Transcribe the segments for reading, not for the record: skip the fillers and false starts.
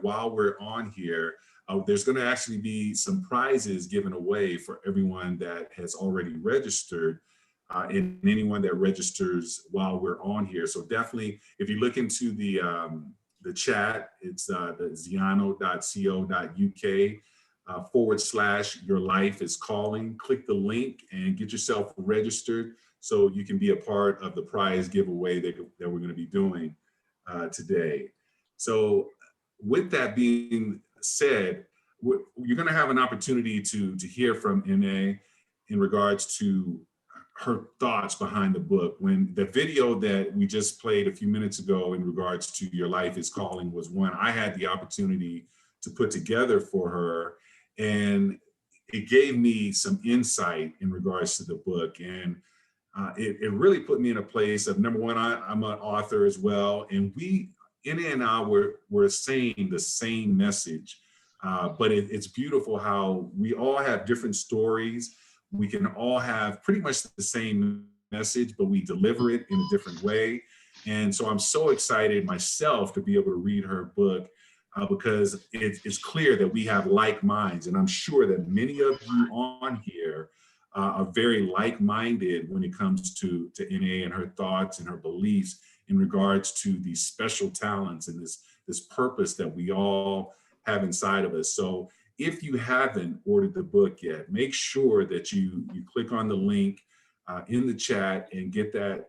while we're on here, there's going to actually be some prizes given away for everyone that has already registered, and anyone that registers while we're on here. So definitely, if you look into the chat, it's the ziano.co.uk / your life is calling. Click the link and get yourself registered so you can be a part of the prize giveaway that we're going to be doing today. So with that being said, you're going to have an opportunity to hear from NA in regards to her thoughts behind the book. When the video that we just played a few minutes ago in regards to Your Life is Calling was one I had the opportunity to put together for her, and it gave me some insight in regards to the book. And it really put me in a place of, number one, I'm an author as well, and NA and I were saying the same message, but it's beautiful how we all have different stories. We can all have pretty much the same message, but we deliver it in a different way. And so I'm so excited myself to be able to read her book, because it's clear that we have like minds. And I'm sure that many of you on here are very like-minded when it comes to NA and her thoughts and her beliefs in regards to these special talents and this purpose that we all have inside of us. So if you haven't ordered the book yet, make sure that you click on the link in the chat and get the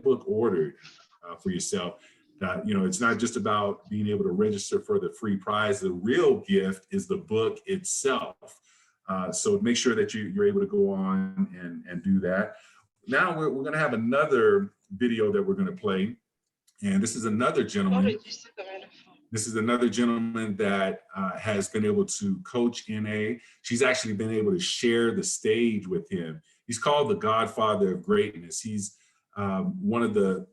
book ordered for yourself. It's not just about being able to register for the free prize. The real gift is the book itself. So make sure that you're able to go on and do that. Now we're going to have another video that we're going to play, and this is another gentleman. This is another gentleman that has been able to coach NA. She's actually been able to share the stage with him. He's called the Godfather of Greatness. He's one of the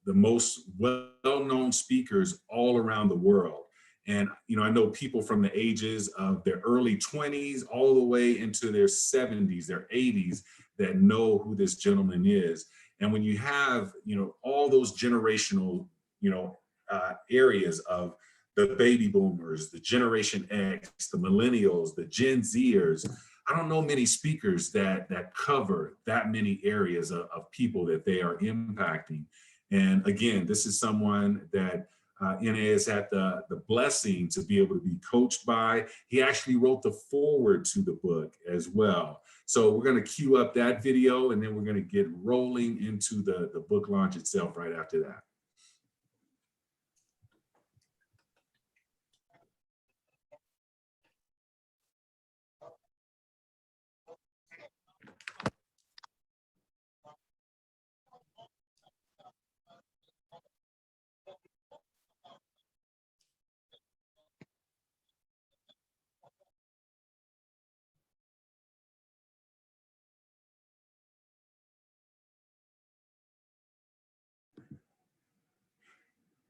most well-known speakers all around the world. And, I know people from the ages of their early 20s all the way into their 70s, their 80s, that know who this gentleman is. And when you have, all those generational, areas of the baby boomers, the Generation X, the millennials, the Gen Zers, I don't know many speakers that cover that many areas of people that they are impacting. And again, this is someone that NA has had the blessing to be able to be coached by. He actually wrote the foreword to the book as well. So we're going to cue up that video, and then we're going to get rolling into the book launch itself right after that.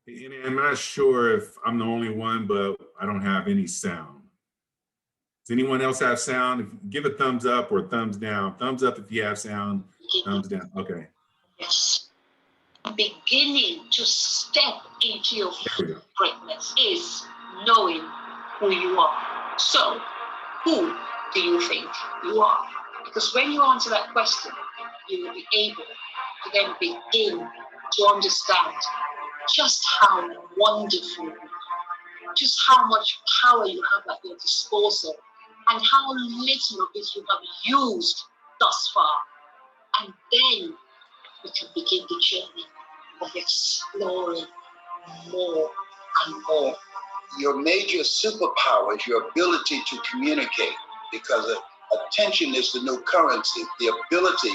And I'm not sure if I'm the only one, but I don't have any sound. Does anyone else have sound? Give a thumbs up or thumbs down. Thumbs up if you have sound, thumbs down. Okay. Yes. Beginning to step into your greatness is knowing who you are. So, who do you think you are? Because when you answer that question, you will be able to then begin to understand just how wonderful, just how much power you have at your disposal, and how little of it you have used thus far. And then we can begin the journey of exploring more and more. Your major superpower is your ability to communicate, because attention is the new currency, the ability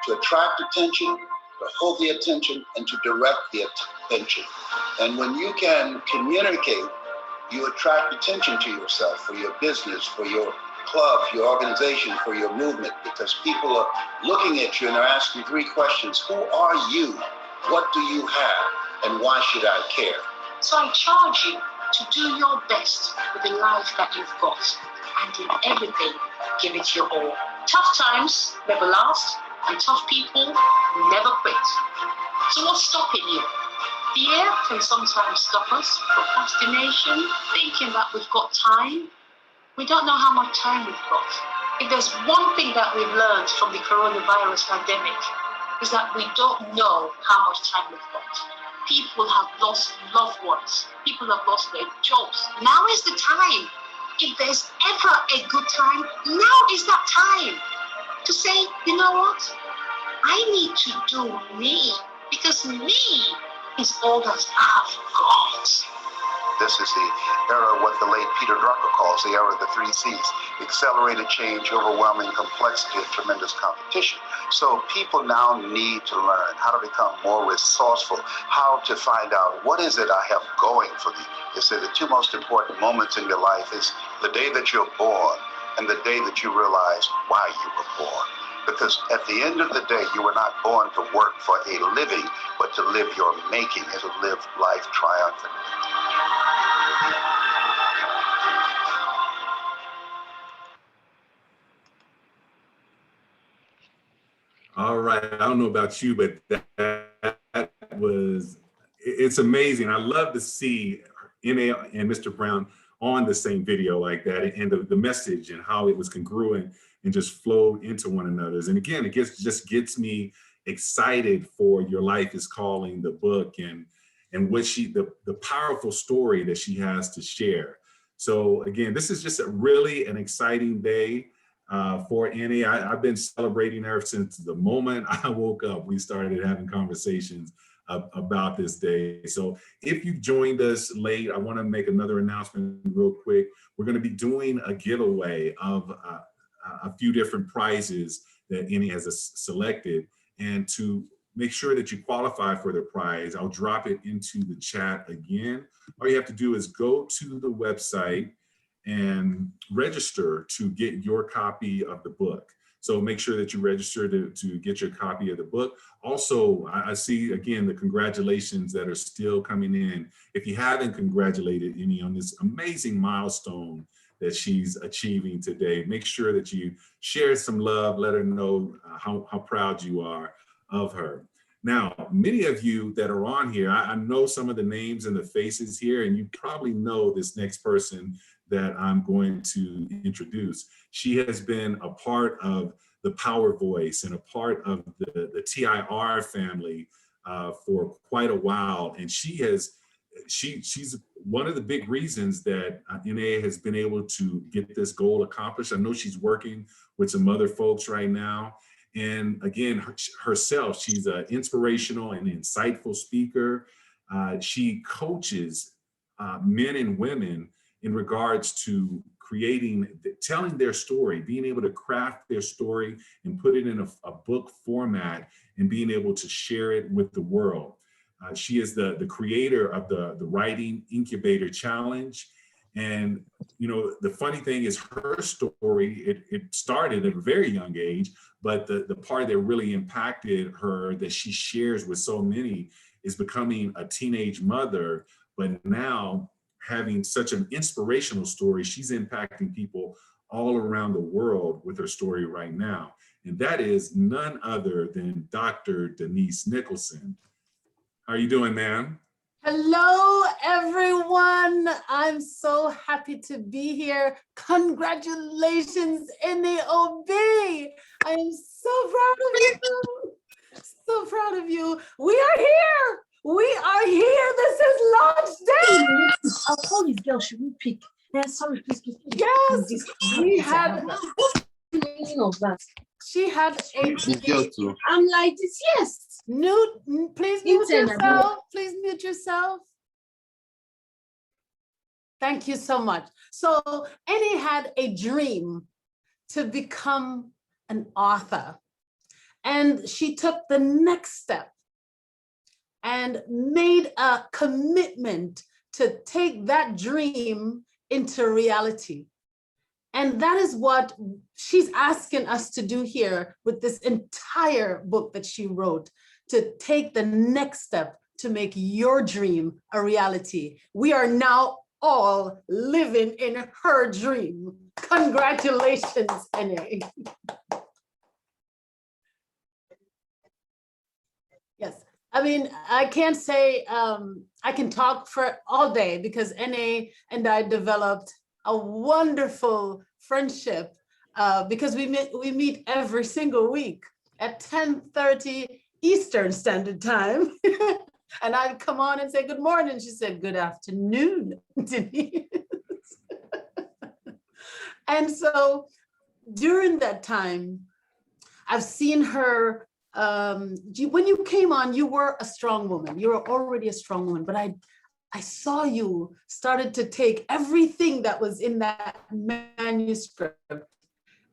to attract attention, to hold the attention, and to direct the attention. And when you can communicate, you attract attention to yourself, for your business, for your club, your organization, for your movement, because people are looking at you and they're asking three questions. Who are you? What do you have? And why should I care? So I charge you to do your best with the life that you've got, and in everything, give it your all. Tough times never last, and tough people never quit. So what's stopping you? Fear can sometimes stop us. Procrastination, thinking that we've got time. We don't know how much time we've got. If there's one thing that we've learned from the coronavirus pandemic, is that we don't know how much time we've got. People have lost loved ones. People have lost their jobs. Now is the time. If there's ever a good time, now is that time to say, you know what? I need to do me, because me is all that I've got. This is the era of what the late Peter Drucker calls the era of the 3 C's: accelerated change, overwhelming complexity, and tremendous competition. So people now need to learn how to become more resourceful, how to find out what is it I have going for me. They say the two most important moments in your life is the day that you're born and the day that you realize why you were born. Because at the end of the day, you were not born to work for a living, but to live your making and to live life triumphantly. All right. I don't know about you, but that was, it's amazing. I love to see NA and Mr. Brown on the same video like that, and the message and how it was congruent and just flowed into one another's. And again, it just gets me excited for Your Life is Calling, the book, and what the powerful story that she has to share. So again, this is just really an exciting day for Annie. I've been celebrating her since the moment I woke up. We started having conversations about this day. So if you joined us late, I want to make another announcement real quick. We're going to be doing a giveaway of a few different prizes that Annie has selected. And to make sure that you qualify for the prize, I'll drop it into the chat again. All you have to do is go to the website and register to get your copy of the book. So make sure that you register to get your copy of the book. Also, I see, again, the congratulations that are still coming in. If you haven't congratulated Annie on this amazing milestone that she's achieving today, make sure that you share some love, let her know how proud you are of her. Now, many of you that are on here, I know some of the names and the faces here, and you probably know this next person that I'm going to introduce. She has been a part of the Power Voice and a part of the TIR family for quite a while. And she's one of the big reasons that NA has been able to get this goal accomplished. I know she's working with some other folks right now. And again, herself, she's an inspirational and insightful speaker. She coaches men and women in regards to telling their story, being able to craft their story and put it in a book format and being able to share it with the world. She is the creator of the Writing Incubator Challenge. And, you know, the funny thing is her story, it started at a very young age, but the part that really impacted her that she shares with so many is becoming a teenage mother, but now having such an inspirational story. She's impacting people all around the world with her story right now. And that is none other than Dr. Denise Nicholson. How are you doing, ma'am? Hello, everyone. I'm so happy to be here. Congratulations, NAOB. I am so proud of you. So proud of you. We are here. We are here. This is launch day. I'll call this girl. She will pick. Sorry, please. Yes, we had. Meaning of that. She had a. I'm like this. Yes. Please mute yourself. Please mute yourself. Thank you so much. So Annie had a dream to become an author, and she took the next step and made a commitment to take that dream into reality. And that is what she's asking us to do here with this entire book that she wrote, to take the next step to make your dream a reality. We are now all living in her dream. Congratulations, NA. Yes. I mean, I can't say I can talk for all day because NA and I developed a wonderful friendship because we meet every single week at 10:30 Eastern Standard Time. And I'd come on and say, good morning. She said, good afternoon, Denise. And so during that time, I've seen her, when you came on, you were a strong woman. You were already a strong woman, but I saw you started to take everything that was in that manuscript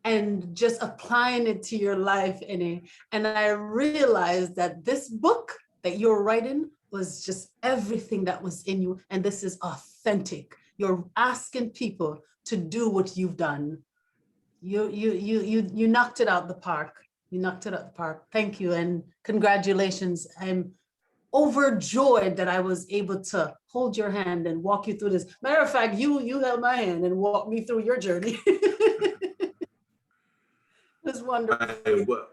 and just applying it to your life. And I realized that this book that you're writing was just everything that was in you. And this is authentic. You're asking people to do what you've done. You knocked it out the park. You knocked it out the park. Thank you and congratulations. I'm overjoyed that I was able to hold your hand and walk you through this. Matter of fact, you held my hand and walked me through your journey. It was wonderful.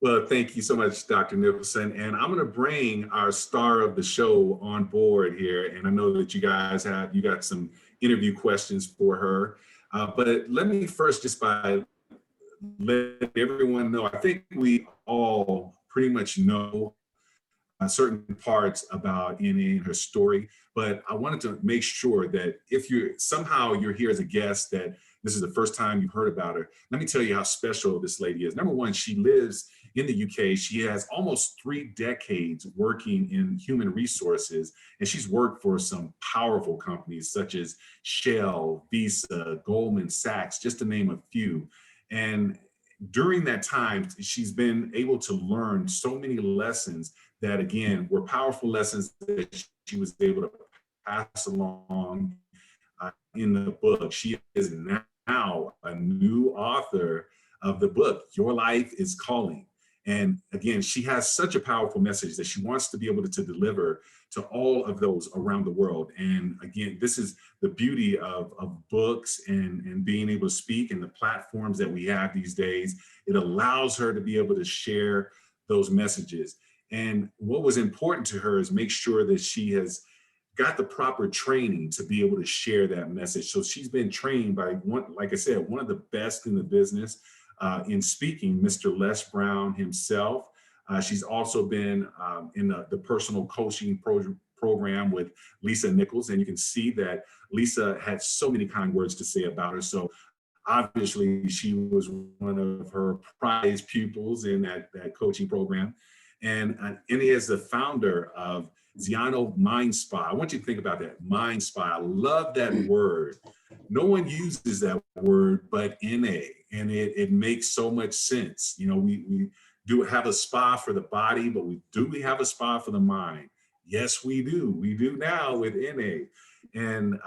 Well, thank you so much, Dr. Nicholson. And I'm going to bring our star of the show on board here. And I know that you got some interview questions for her. But let me first just by let everyone know, I think we all pretty much know certain parts about N.A. and her story, but I wanted to make sure that if you're here as a guest, that this is the first time you've heard about her. Let me tell you how special this lady is. Number one, she lives in the UK. She has almost 3 decades working in human resources, and she's worked for some powerful companies such as Shell, Visa, Goldman Sachs, just to name a few. And during that time, she's been able to learn so many lessons that, again, were powerful lessons that she was able to pass along in the book. She is now a new author of the book, Your Life is Calling. And again, she has such a powerful message that she wants to be able to deliver to all of those around the world. And again, this is the beauty of books and being able to speak and the platforms that we have these days. It allows her to be able to share those messages. And what was important to her is make sure that she has got the proper training to be able to share that message. So she's been trained by like I said, one of the best in the business in speaking, Mr. Les Brown himself. She's also been in the personal coaching program with Lisa Nichols. And you can see that Lisa had so many kind words to say about her. So obviously she was one of her prized pupils in that coaching program. And Annie is the founder of Ziano Mind Spa. I want you to think about that, Mind Spa. I love that word. No one uses that word but NA, and it makes so much sense. You know, we do have a spa for the body, but we have a spa for the mind? Yes, we do. We do now with NA. And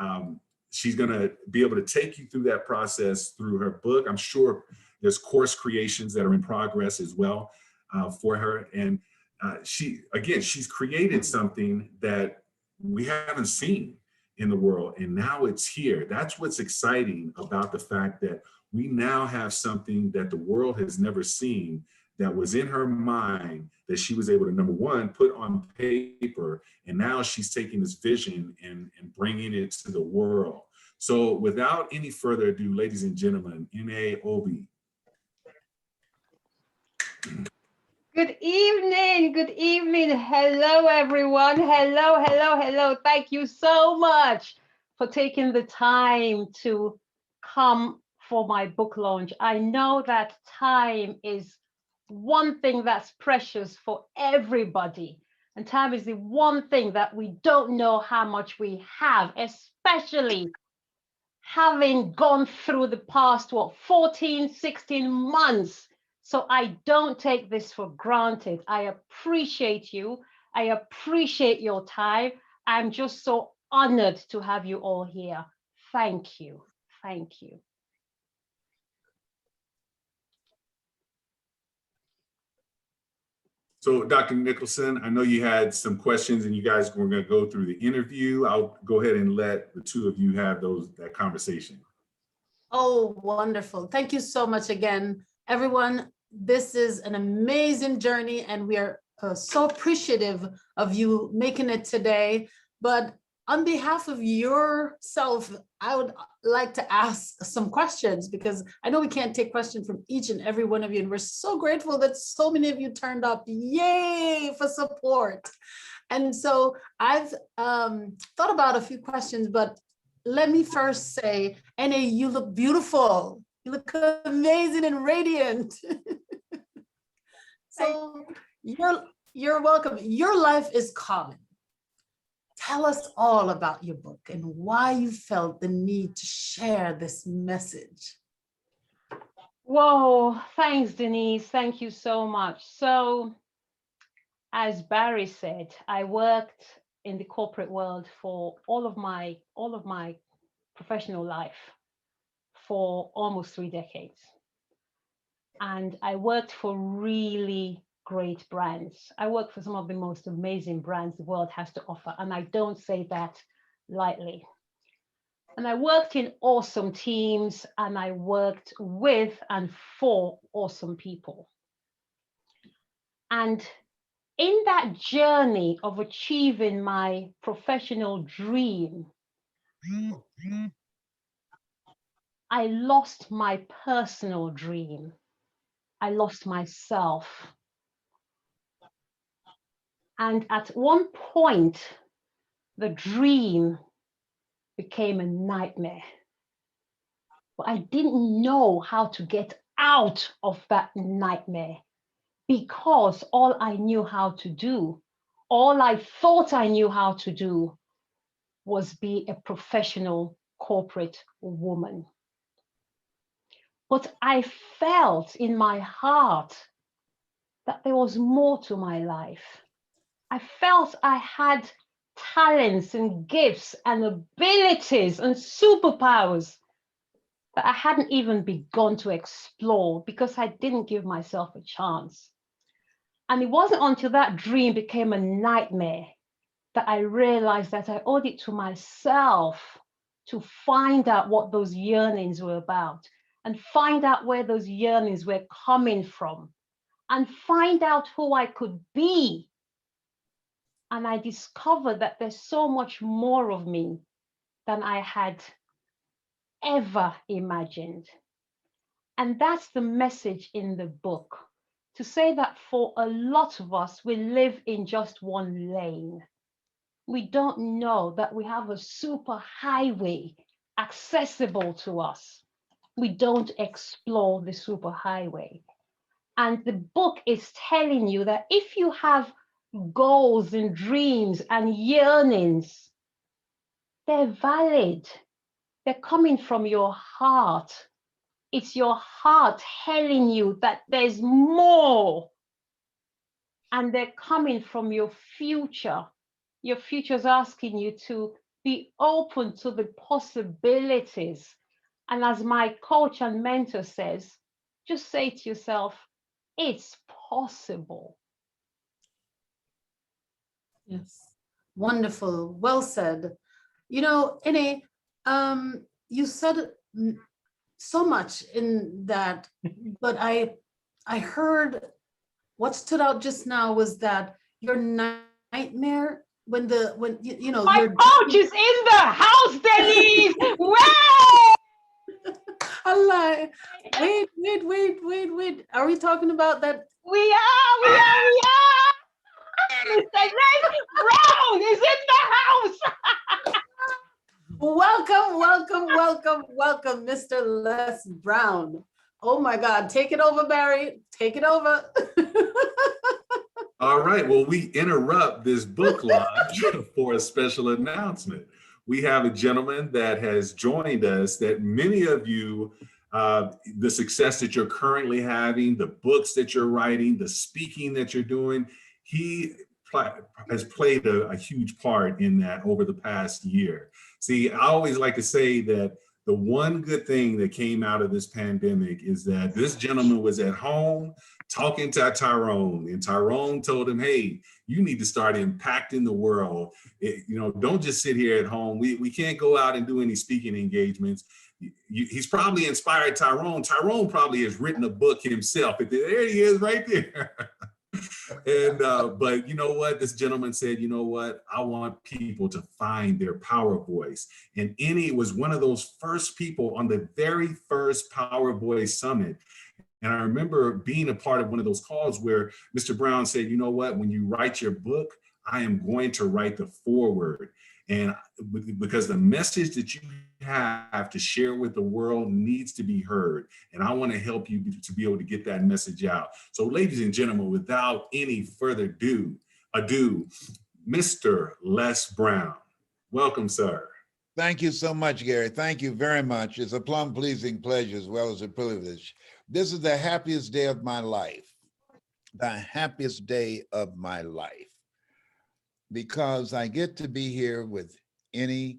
she's gonna be able to take you through that process through her book. I'm sure there's course creations that are in progress as well for her. And she's created something that we haven't seen in the world, and now it's here. That's what's exciting about the fact that we now have something that the world has never seen, that was in her mind, that she was able to, number one, put on paper, and now she's taking this vision and bringing it to the world. So without any further ado, ladies and gentlemen, N.A. Obi. Good evening. Good evening. Hello, everyone. Hello, hello, hello. Thank you so much for taking the time to come for my book launch. I know that time is one thing that's precious for everybody. And time is the one thing that we don't know how much we have, especially having gone through the past, 14, 16 months. So I don't take this for granted. I appreciate you. I appreciate your time. I'm just so honored to have you all here. Thank you. Thank you. So Dr. Nicholson, I know you had some questions and you guys were going to go through the interview. I'll go ahead and let the two of you have that conversation. Oh, wonderful. Thank you so much again, everyone. This is an amazing journey, and we are so appreciative of you making it today. But on behalf of yourself, I would like to ask some questions, because I know we can't take questions from each and every one of you. And we're so grateful that so many of you turned up. Yay for support. And so I've thought about a few questions, but let me first say, N.A., you look beautiful. You look amazing and radiant. So you're welcome. Your life is common. Tell us all about your book and why you felt the need to share this message. Whoa, thanks, Denise. Thank you so much. So, as Barry said, I worked in the corporate world for all of my professional life for almost 3 decades. And I worked for really great brands. I worked for some of the most amazing brands the world has to offer. And I don't say that lightly. And I worked in awesome teams, and I worked with and for awesome people. And in that journey of achieving my professional dream, I lost my personal dream. I lost myself. And at one point, the dream became a nightmare. But I didn't know how to get out of that nightmare, because all I knew how to do, all I thought I knew how to do, was be a professional corporate woman. But I felt in my heart that there was more to my life. I felt I had talents and gifts and abilities and superpowers that I hadn't even begun to explore, because I didn't give myself a chance. And it wasn't until that dream became a nightmare that I realized that I owed it to myself to find out what those yearnings were about, and find out where those yearnings were coming from, and find out who I could be. And I discovered that there's so much more of me than I had ever imagined. And that's the message in the book, to say that for a lot of us, we live in just one lane. We don't know that we have a super highway accessible to us. We don't explore the super highway. And the book is telling you that if you have goals and dreams and yearnings, they're valid. They're coming from your heart. It's your heart telling you that there's more. And they're coming from your future. Your future's asking you to be open to the possibilities. And as my coach and mentor says, just say to yourself, it's possible. Yes, wonderful, well said. You know, Ine, you said so much in that, but I heard what stood out just now was that your nightmare when you know, my coach is in the house, Denise. Wow! Allah, wait. Are we talking about that? We are. Mr. Les Brown is in the house. Welcome, Mr. Les Brown. Oh my God, take it over, Barry. Take it over. All right, well, we interrupt this book launch for a special announcement. We have a gentleman that has joined us that many of you, the success that you're currently having, the books that you're writing, the speaking that you're doing, he has played a huge part in that over the past year. See, I always like to say that the one good thing that came out of this pandemic is that this gentleman was at home talking to Tyrone, and Tyrone told him, hey, you need to start impacting the world. Don't just sit here at home. We can't go out and do any speaking engagements. He's probably inspired Tyrone. Tyrone probably has written a book himself. There he is right there. And but you know what? This gentleman said, you know what? I want people to find their power voice. And Annie was one of those first people on the very first Power Voice Summit. And I remember being a part of one of those calls where Mr. Brown said, you know what, when you write your book, I am going to write the foreword. And because the message that you have to share with the world needs to be heard. And I want to help you to be able to get that message out. So ladies and gentlemen, without any further ado, Mr. Les Brown. Welcome, sir. Thank you so much, Gary. Thank you very much. It's a plum pleasing pleasure as well as a privilege. This is the happiest day of my life, the happiest day of my life, because I get to be here with Annie,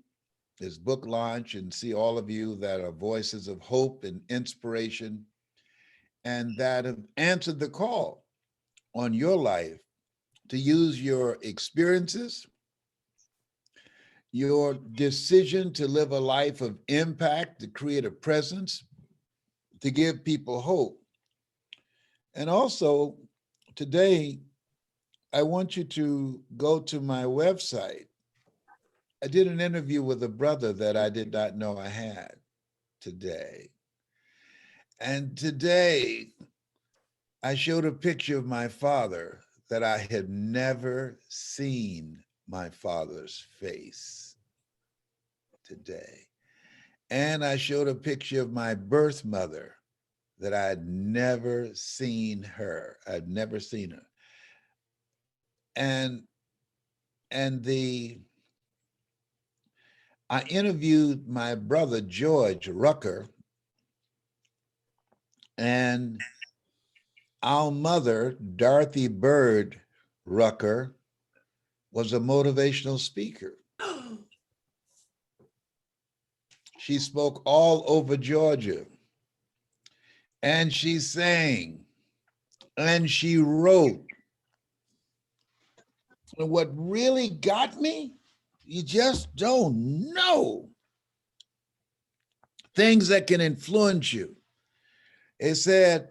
this book launch, and see all of you that are voices of hope and inspiration and that have answered the call on your life to use your experiences, your decision to live a life of impact, to create a presence, to give people hope. And also today, I want you to go to my website. I did an interview with a brother that I did not know I had today. And today, I showed a picture of my father that I had never seen my father's face today. And I showed a picture of my birth mother that I had never seen her. I'd never seen her. And I interviewed my brother, George Rucker, and our mother, Dorothy Bird Rucker, was a motivational speaker. She spoke all over Georgia, and she sang, and she wrote. And what really got me, you just don't know. Things that can influence you. It said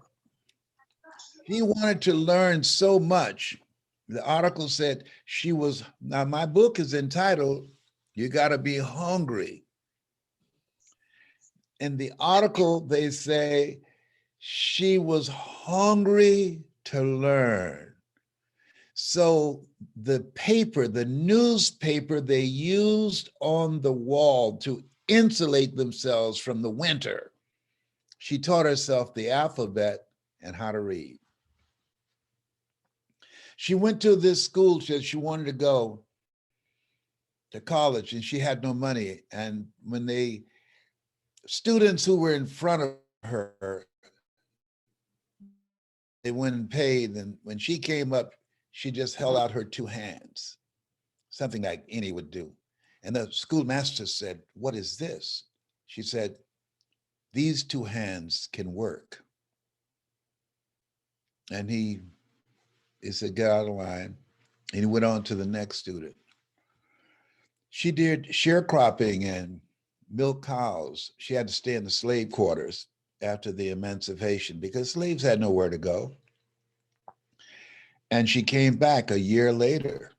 he wanted to learn so much. The article said she was, now my book is entitled, You Gotta Be Hungry. In the article, they say she was hungry to learn. So the paper, the newspaper they used on the wall to insulate themselves from the winter, she taught herself the alphabet and how to read. She went to this school, she wanted to go to college and she had no money. And when students who were in front of her, they went and paid. And when she came up, she just held out her two hands, something like any would do. And the schoolmaster said, "What is this?" She said, "These two hands can work." And he said, "Get out of line." And he went on to the next student. She did sharecropping and milk cows. She had to stay in the slave quarters after the emancipation because slaves had nowhere to go. And she came back a year later,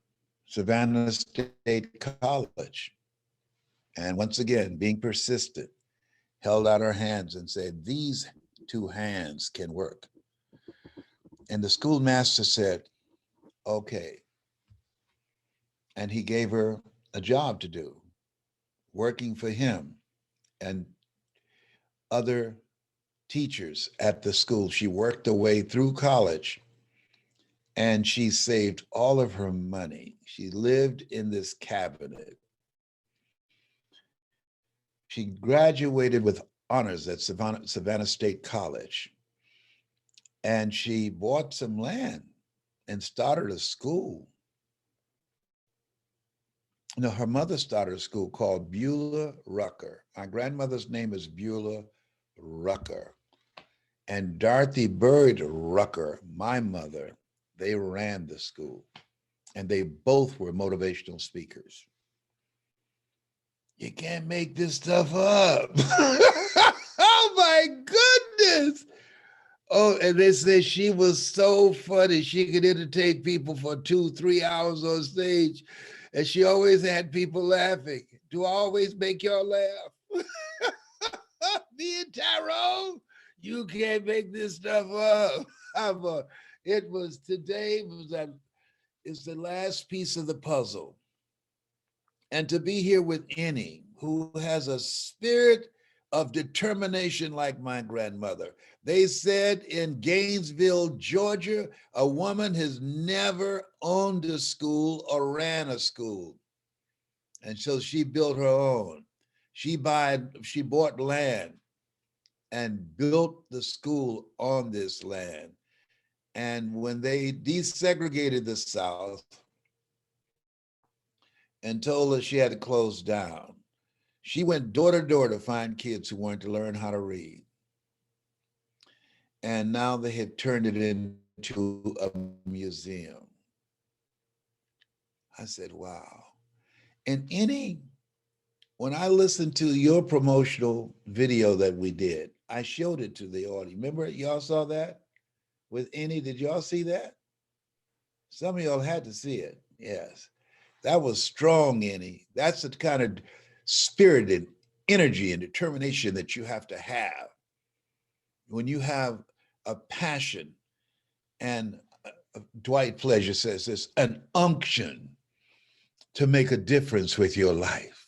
Savannah State College. And once again, being persistent, held out her hands and said, "These two hands can work." And the schoolmaster said, "Okay." And he gave her a job to do, working for him and other teachers at the school. She worked her way through college and she saved all of her money. She lived in this cabinet. She graduated with honors at Savannah State College. And she bought some land and started a school. No, her mother started a school called Beulah Rucker. My grandmother's name is Beulah Rucker. And Dorothy Bird Rucker, my mother, they ran the school. And they both were motivational speakers. You can't make this stuff up. Oh my goodness. Oh, and they said she was so funny. She could entertain people for 2-3 hours on stage. And she always had people laughing. Do I always make y'all laugh? Me and Tyrone, you can't make this stuff up. It was today was that is the last piece of the puzzle. And to be here with Annie, who has a spirit of determination like my grandmother. They said in Gainesville, Georgia, a woman has never owned a school or ran a school. And so she built her own. She bought land and built the school on this land. And when they desegregated the South and told her she had to close down, she went door to door to find kids who wanted to learn how to read. And now they have turned it into a museum. I said, wow. And when I listened to your promotional video that we did, I showed it to the audience. Remember, y'all saw that with Annie? Did y'all see that? Some of y'all had to see it. Yes. That was strong, Annie. That's the kind of spirit and energy and determination that you have to have when you have a passion. And Dwight Pleasure says this, an unction to make a difference with your life,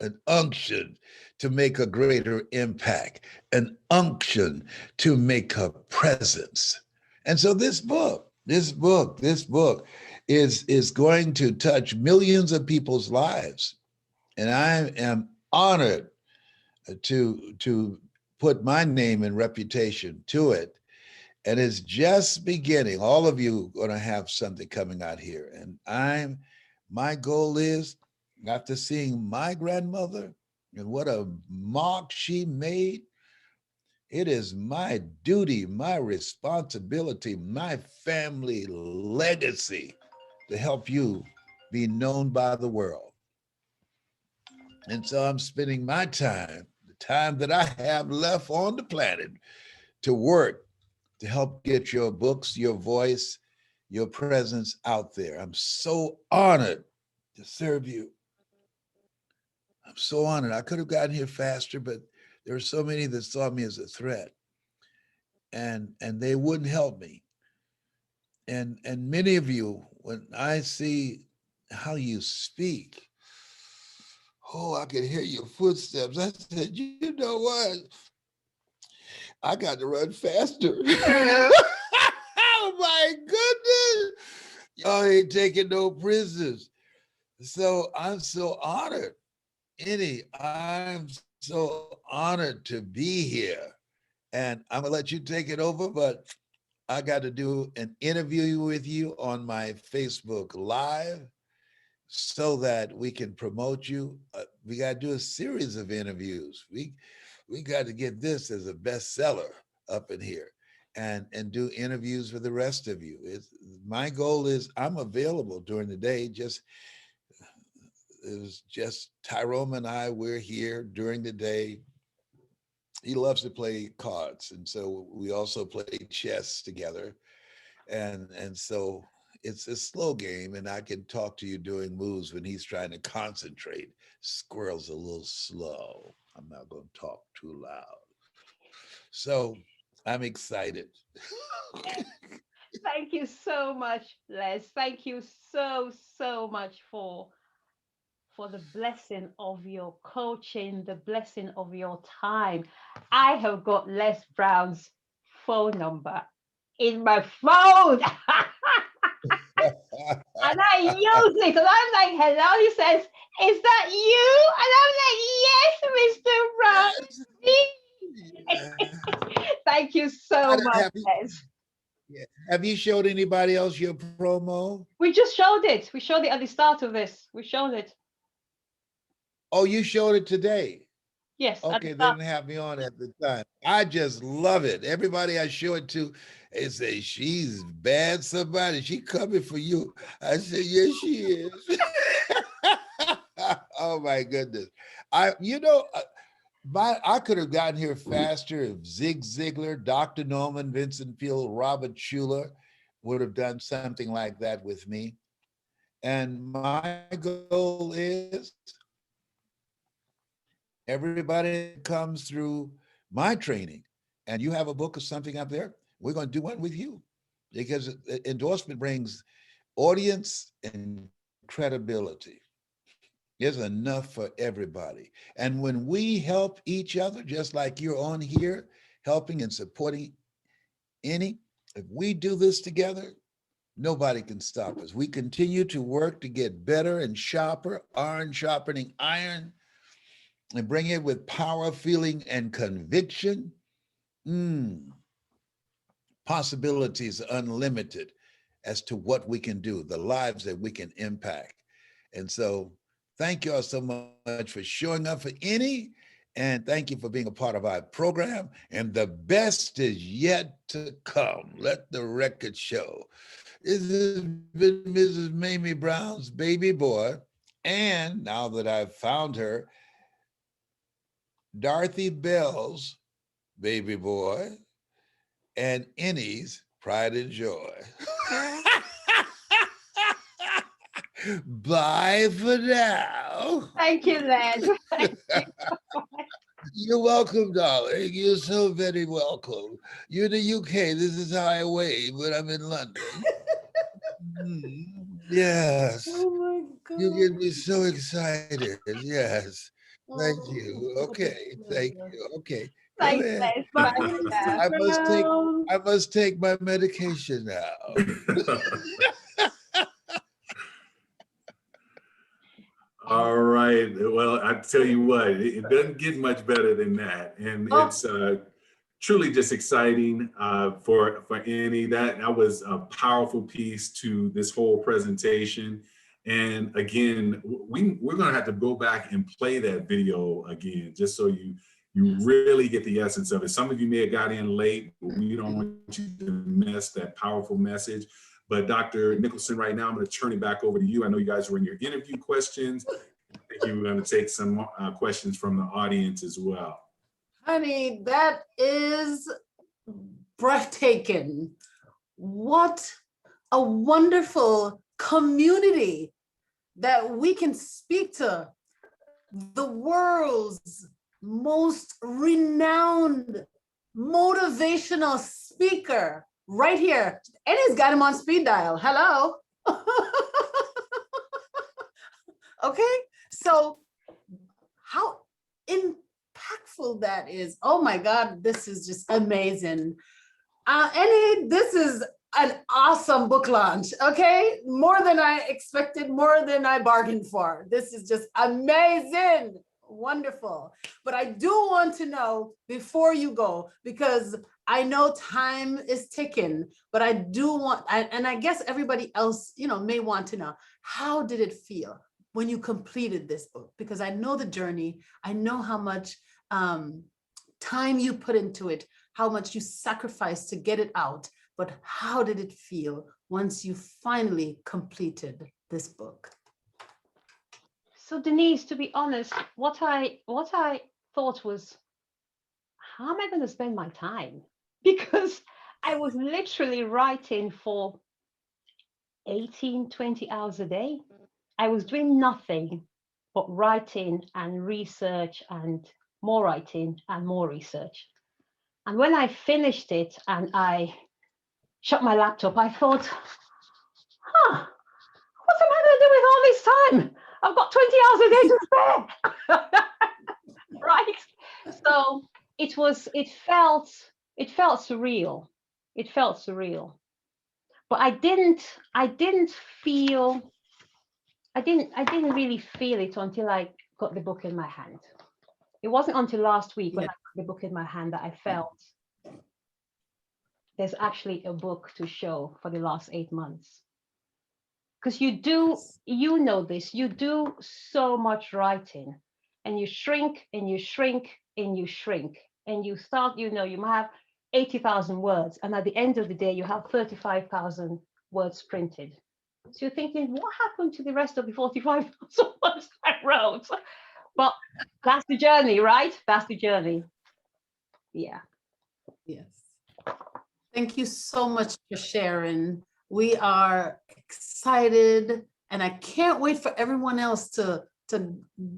an unction to make a greater impact, an unction to make a presence. And so this book is going to touch millions of people's lives. And I am honored to put my name and reputation to it. And it's just beginning. All of you are gonna have something coming out here. And my goal is, after seeing my grandmother and what a mark she made, it is my duty, my responsibility, my family legacy to help you be known by the world. And so I'm spending my time, the time that I have left on the planet, to work to help get your books, your voice, your presence out there. I'm so honored to serve you. I'm so honored. I could have gotten here faster, but there were so many that saw me as a threat, and they wouldn't help me. And many of you, when I see how you speak, oh, I could hear your footsteps. I said, you know what? I got to run faster. Oh my goodness. Y'all ain't taking no prisoners. So I'm so honored. Annie, I'm so honored to be here. And I'm gonna let you take it over, but I got to do an interview with you on my Facebook Live so that we can promote you. We got to do a series of interviews. We got to get this as a bestseller up in here and do interviews with the rest of you. My goal is I'm available during the day. It was just Tyrone and I, we're here during the day. He loves to play cards. And so we also play chess together. And so it's a slow game, and I can talk to you doing moves when he's trying to concentrate. Squirrel's a little slow. I'm not going to talk too loud. So I'm excited. Thank you so much, Les. Thank you so much for the blessing of your coaching, the blessing of your time. I have got Les Brown's phone number in my phone. And I use it, and I'm like, hello. He says, is that you? And I'm like, yes, Mr. Brown. Thank you so much, Les. Have you showed anybody else your promo? We just showed it. We showed it at the start of this. We showed it. Oh, you showed it today? Yes. Okay, they didn't have me on at the time. I just love it. Everybody I show it to, they say, she's bad somebody. She coming for you. I say, yes, she is. Oh my goodness. I could have gotten here faster if Zig Ziglar, Dr. Norman, Vincent Field, Robert Schuller would have done something like that with me. And my goal is everybody comes through my training and you have a book or something up there, we're going to do one with you, because endorsement brings audience and credibility. There's enough for everybody. And when we help each other, just like you're on here, helping and supporting any, if we do this together, nobody can stop us. We continue to work to get better and sharper, iron sharpening iron, and bring it with power, feeling, and conviction. Possibilities unlimited as to what we can do, the lives that we can impact. And so thank you all so much for showing up for any, and thank you for being a part of our program. And the best is yet to come. Let the record show. This has been Mrs. Mamie Brown's baby boy. And now that I've found her, Dorothy Bell's baby boy and Annie's pride and joy. Bye for now. Thank you, Len. You're welcome, darling. You're so very welcome. You're in the UK. This is how I wave when I'm in London. Yes. Oh my God. You get me so excited. Yes. Thank you. Okay. Thank you. Okay. Go Thanks, ahead. Les. Bye for now. I must take my medication now. All right. Well, I tell you what, it doesn't get much better than that, and it's truly just exciting for Annie. That was a powerful piece to this whole presentation. And again, we're going to have to go back and play that video again, just so you really get the essence of it. Some of you may have got in late, but we don't want you to miss that powerful message. But Dr. Nicholson, right now, I'm going to turn it back over to you. I know you guys were in your interview questions. I think you were going to take some questions from the audience as well. Honey, that is breathtaking. What a wonderful community that we can speak to the world's most renowned motivational speaker right here. And he's got him on speed dial. Hello. Okay, so how impactful that is. Oh my God, this is just amazing. Annie, this is an awesome book launch, okay? More than I expected, more than I bargained for. This is just amazing, wonderful. But I do want to know before you go, because I know time is ticking, but I do want, and I guess everybody else, may want to know, how did it feel when you completed this book? Because I know the journey, I know how much time you put into it, how much you sacrificed to get it out, but how did it feel once you finally completed this book? So Denise, to be honest, what I thought was, how am I going to spend my time? Because I was literally writing for 18, 20 hours a day. I was doing nothing but writing and research and more writing and more research. And when I finished it and I shut my laptop, I thought, what am I going to do with all this time? I've got 20 hours a day to spare. Right? So it felt surreal. It felt surreal. But I didn't really feel it until I got the book in my hand. It wasn't until last week when I got the book in my hand that I felt there's actually a book to show for the last 8 months. Because you know this, you do so much writing and you shrink and you shrink and you shrink and you start, you might have 80,000 words and at the end of the day, you have 35,000 words printed. So you're thinking, what happened to the rest of the 45,000 words I wrote? But that's the journey, right? That's the journey. Yeah. Yes. Thank you so much for sharing. We are excited, and I can't wait for everyone else to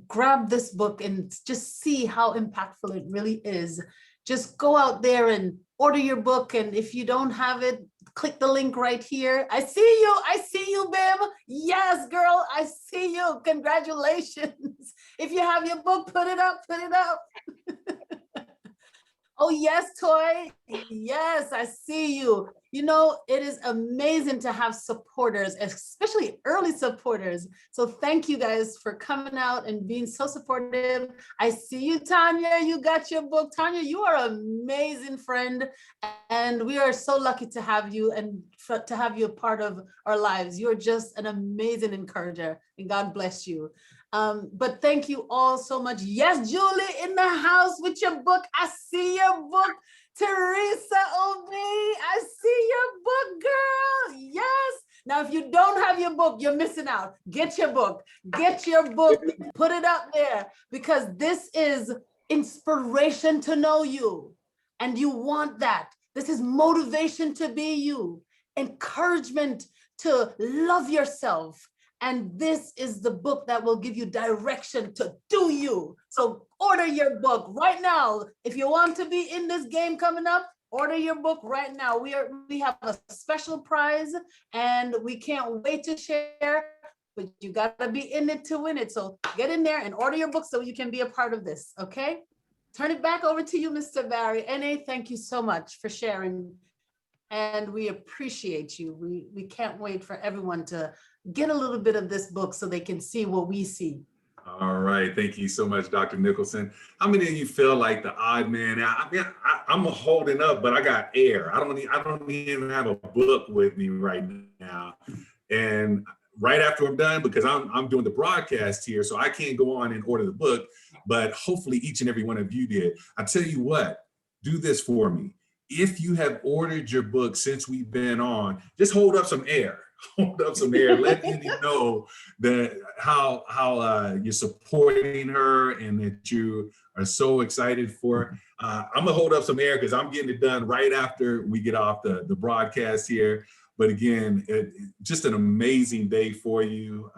grab this book and just see how impactful it really is. Just go out there and order your book, and if you don't have it, click the link right here. I see you, Bim. Yes, girl, I see you. Congratulations. If you have your book, put it up. Oh, yes, Toy. Yes, I see you. You know, it is amazing to have supporters, especially early supporters. So thank you guys for coming out and being so supportive. I see you, Tanya. You got your book. Tanya, you are an amazing friend. And we are so lucky to have you and to have you a part of our lives. You're just an amazing encourager, and God bless you. But thank you all so much. Yes, Julie in the house with your book. I see your book. Teresa OB, I see your book, girl. Yes. Now, if you don't have your book, you're missing out. Get your book. Get your book. Put it up there, because this is inspiration to know you. And you want that. This is motivation to be you. Encouragement to love yourself. And this is the book that will give you direction to do you. So order your book right now. If you want to be in this game coming up, order your book right now. We have a special prize, and we can't wait to share, but you gotta be in it to win it. So get in there and order your book so you can be a part of this, okay? Turn it back over to you, Mr. Barry. NA, thank you so much for sharing. And we appreciate you. We can't wait for everyone to get a little bit of this book so they can see what we see. All right. Thank you so much, Dr. Nicholson. How many of you feel like the odd man out? I mean, I'm holding up, but I got air. I don't even have a book with me right now. And right after I'm done, because I'm doing the broadcast here, so I can't go on and order the book, but hopefully each and every one of you did. I tell you what, do this for me. If you have ordered your book since we've been on, just hold up some air. Hold up some air. Let Andy know that how you're supporting her and that you are so excited for her. I'm gonna hold up some air because I'm getting it done right after we get off the broadcast here. But again, just an amazing day for you.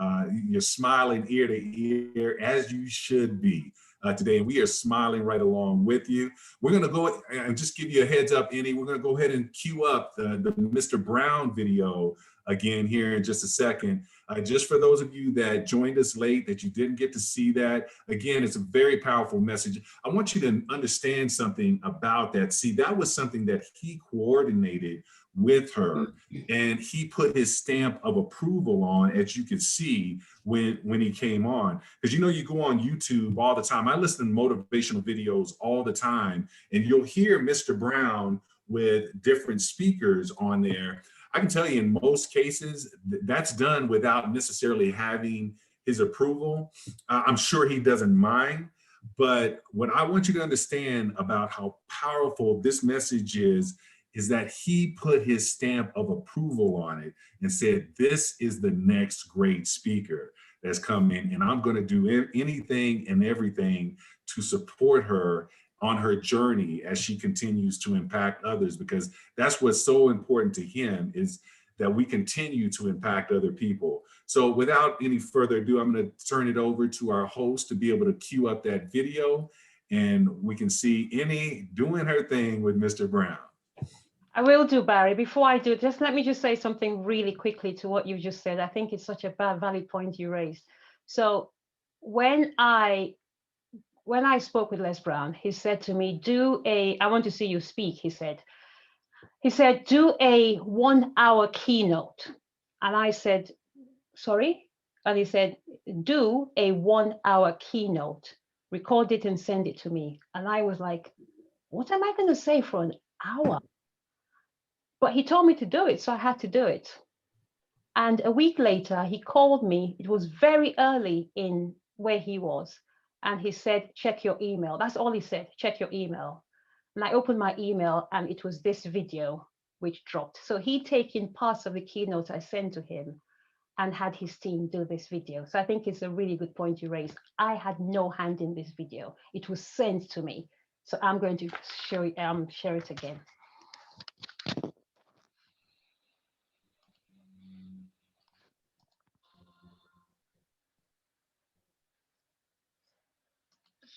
You're smiling ear to ear, as you should be. Today, and we are smiling right along with you. We're going to go and just give you a heads up, Annie. We're going to go ahead and cue up the Mr. Brown video again here in just a second. Just for those of you that joined us late, that you didn't get to see that, again, it's a very powerful message. I want you to understand something about that. See, that was something that he coordinated with her, and he put his stamp of approval on, as you can see when he came on. Because you know, you go on YouTube all the time. I listen to motivational videos all the time, and you'll hear Mr. Brown with different speakers on there. I can tell you, in most cases, that's done without necessarily having his approval. I'm sure he doesn't mind, but what I want you to understand about how powerful this message is that he put his stamp of approval on it and said, this is the next great speaker that's coming, and I'm going to do anything and everything to support her on her journey as she continues to impact others, because that's what's so important to him, is that we continue to impact other people. So without any further ado, I'm going to turn it over to our host to be able to cue up that video, and we can see Annie doing her thing with Mr. Brown. I will do, Barry. Before I do, let me say something really quickly to what you just said. I think it's such a valid point you raised. So when I spoke with Les Brown, he said to me, I want to see you speak, he said, do a 1 hour keynote. And I said, sorry? And he said, do a 1 hour keynote, record it and send it to me. And I was like, what am I going to say for an hour? But he told me to do it, so I had to do it. And a week later, he called me. It was very early in where he was. And he said, check your email. That's all he said, check your email. And I opened my email, and it was this video which dropped. So he'd taken parts of the keynote I sent to him and had his team do this video. So I think it's a really good point you raised. I had no hand in this video. It was sent to me. So I'm going to share it again.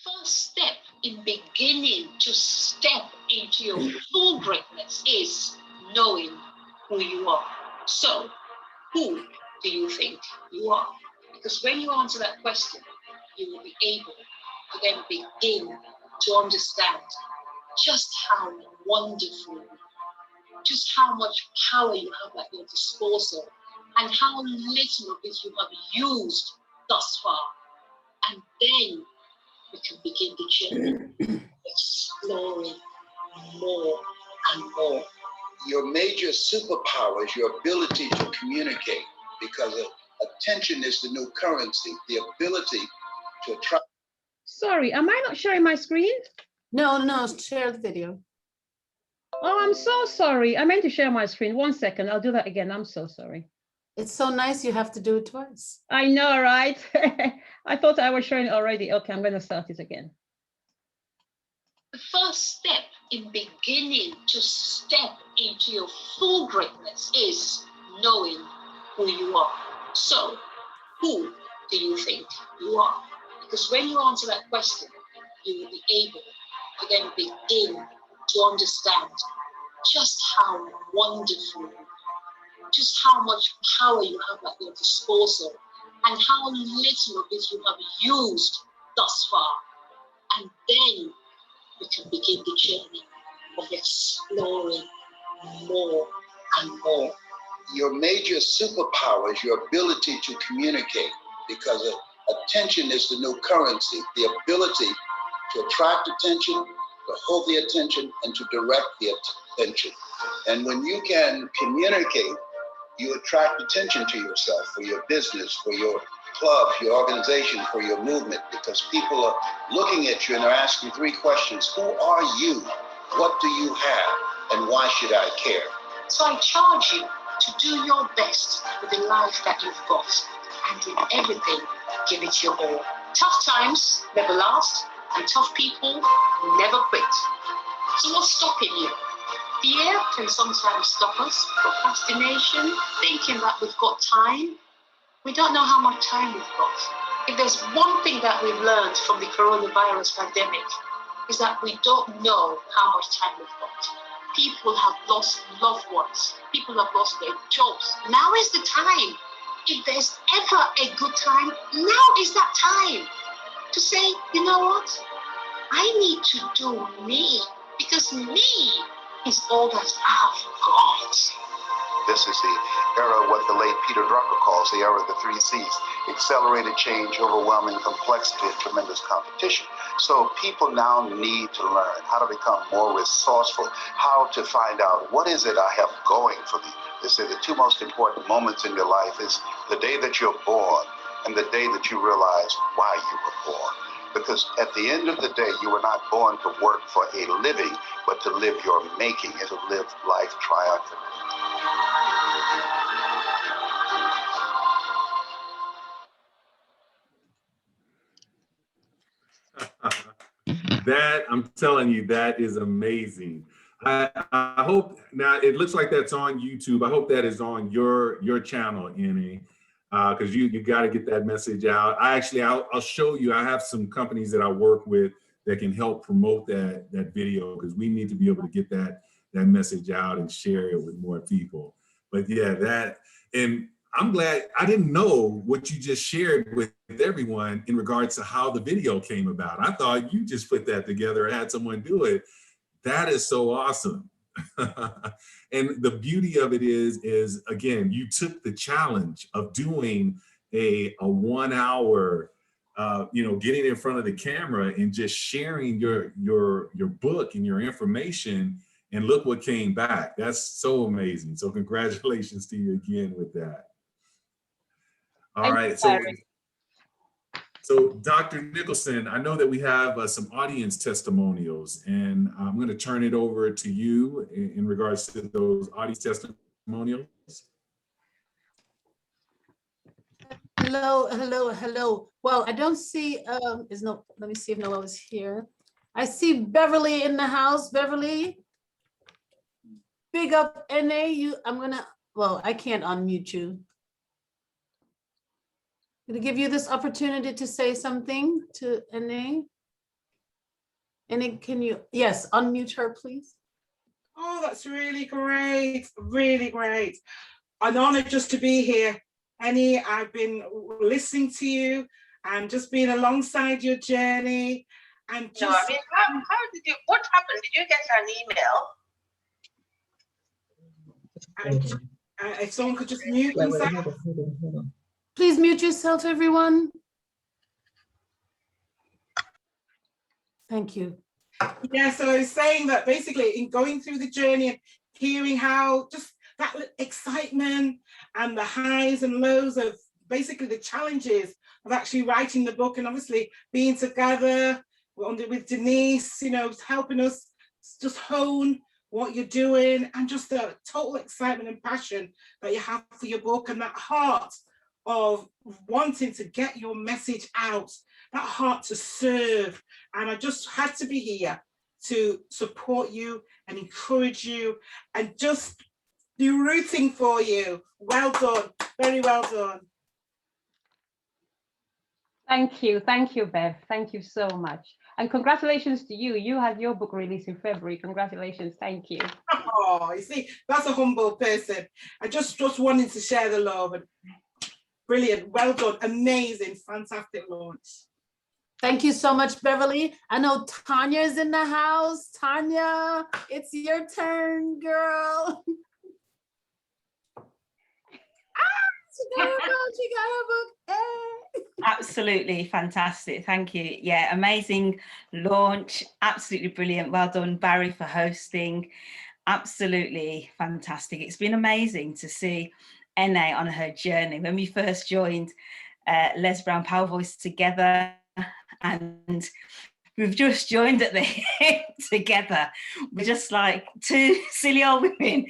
First step in beginning to step into your full greatness is knowing who you are. So, who do you think you are? Because when you answer that question, you will be able to then begin to understand just how wonderful, just how much power you have at your disposal, and how little of it you have used thus far. And then we can begin the journey, exploring more and more. Your major superpower is your ability to communicate, because attention is the new currency, the ability to attract. Sorry, am I not sharing my screen? No, share the video. Oh, I'm so sorry. I meant to share my screen. 1 second, I'll do that again. I'm so sorry. It's so nice you have to do it twice. I know, right? I thought I was showing it already. Okay, I'm going to start it again. The first step in beginning to step into your full greatness is knowing who you are. So, who do you think you are? Because when you answer that question, you will be able to then begin to understand just how wonderful, just how much power you have at your disposal, and how little of it you have used thus far. And then we can begin the journey of exploring more and more. Your major superpower is your ability to communicate, because attention is the new currency, the ability to attract attention, to hold the attention, and to direct the attention. And when you can communicate, you attract attention to yourself, for your business, for your club, your organization, for your movement, because people are looking at you and they're asking 3 questions. Who are you? What do you have? And why should I care? So I charge you to do your best with the life that you've got, and in everything, give it your all. Tough times never last, and tough people never quit. So what's stopping you? Fear can sometimes stop us. Procrastination, thinking that we've got time. We don't know how much time we've got. If there's one thing that we've learned from the coronavirus pandemic, is that we don't know how much time we've got. People have lost loved ones. People have lost their jobs. Now is the time. If there's ever a good time, now is that time to say, you know what? I need to do me, because me is all that I've got. This is the era of what the late Peter Drucker calls the era of the 3 C's: accelerated change, overwhelming complexity, and tremendous competition. So people now need to learn how to become more resourceful, how to find out what is it I have going for me. They say the 2 most important moments in your life is the day that you're born and the day that you realize why you were born. Because at the end of the day, you were not born to work for a living, but to live your making and to live life triumphantly. That, I'm telling you, that is amazing. I hope now it looks like that's on YouTube. I hope that is on your channel, Annie, because you got to get that message out. I'll show you. I have some companies that I work with that can help promote that video, because we need to be able to get that message out and share it with more people. But yeah, and I'm glad I didn't know what you just shared with everyone in regards to how the video came about. I thought you just put that together and had someone do it. That is so awesome. And the beauty of it is again, you took the challenge of doing a 1 hour, getting in front of the camera and just sharing your book and your information, and look what came back. That's so amazing. So congratulations to you again with that. All right, so Dr. Nicholson, I know that we have some audience testimonials, and I'm going to turn it over to you in regards to those audience testimonials. Hello, hello, hello. Well, I don't see, let me see if Noel is here. I see Beverly in the house. Beverly. Big up, NA. I can't unmute you. I'm gonna give you this opportunity to say something to NA. NA, yes, unmute her, please. Oh, that's really great. Really great. An honor just to be here. Annie, I've been listening to you and just being alongside your journey. And just, no, I mean, what happened? Did you get an email? and if someone could just mute themselves. Please mute yourself, everyone. Thank you. Yeah, so I was saying that basically in going through the journey and hearing how just that excitement and the highs and lows of basically the challenges of actually writing the book, and obviously being together with Denise, you know, helping us just hone what you're doing, and just the total excitement and passion that you have for your book, and that heart of wanting to get your message out, that heart to serve. And I just had to be here to support you and encourage you and just be rooting for you. Well done, very well done. Thank you, Bev. Thank you so much. And congratulations to you. You had your book released in February. Congratulations, thank you. Oh, you see, that's a humble person. I just wanted to share the love. And brilliant, well done, amazing, fantastic launch. Thank you so much, Beverly. I know Tanya is in the house. Tanya, it's your turn, girl. She got her book. Hey. Absolutely fantastic. Thank you. Yeah, amazing launch. Absolutely brilliant. Well done, Barry, for hosting. Absolutely fantastic. It's been amazing to see NA on her journey. When we first joined Les Brown Power Voice together, and we've just joined at the hip together. We're just like two silly old women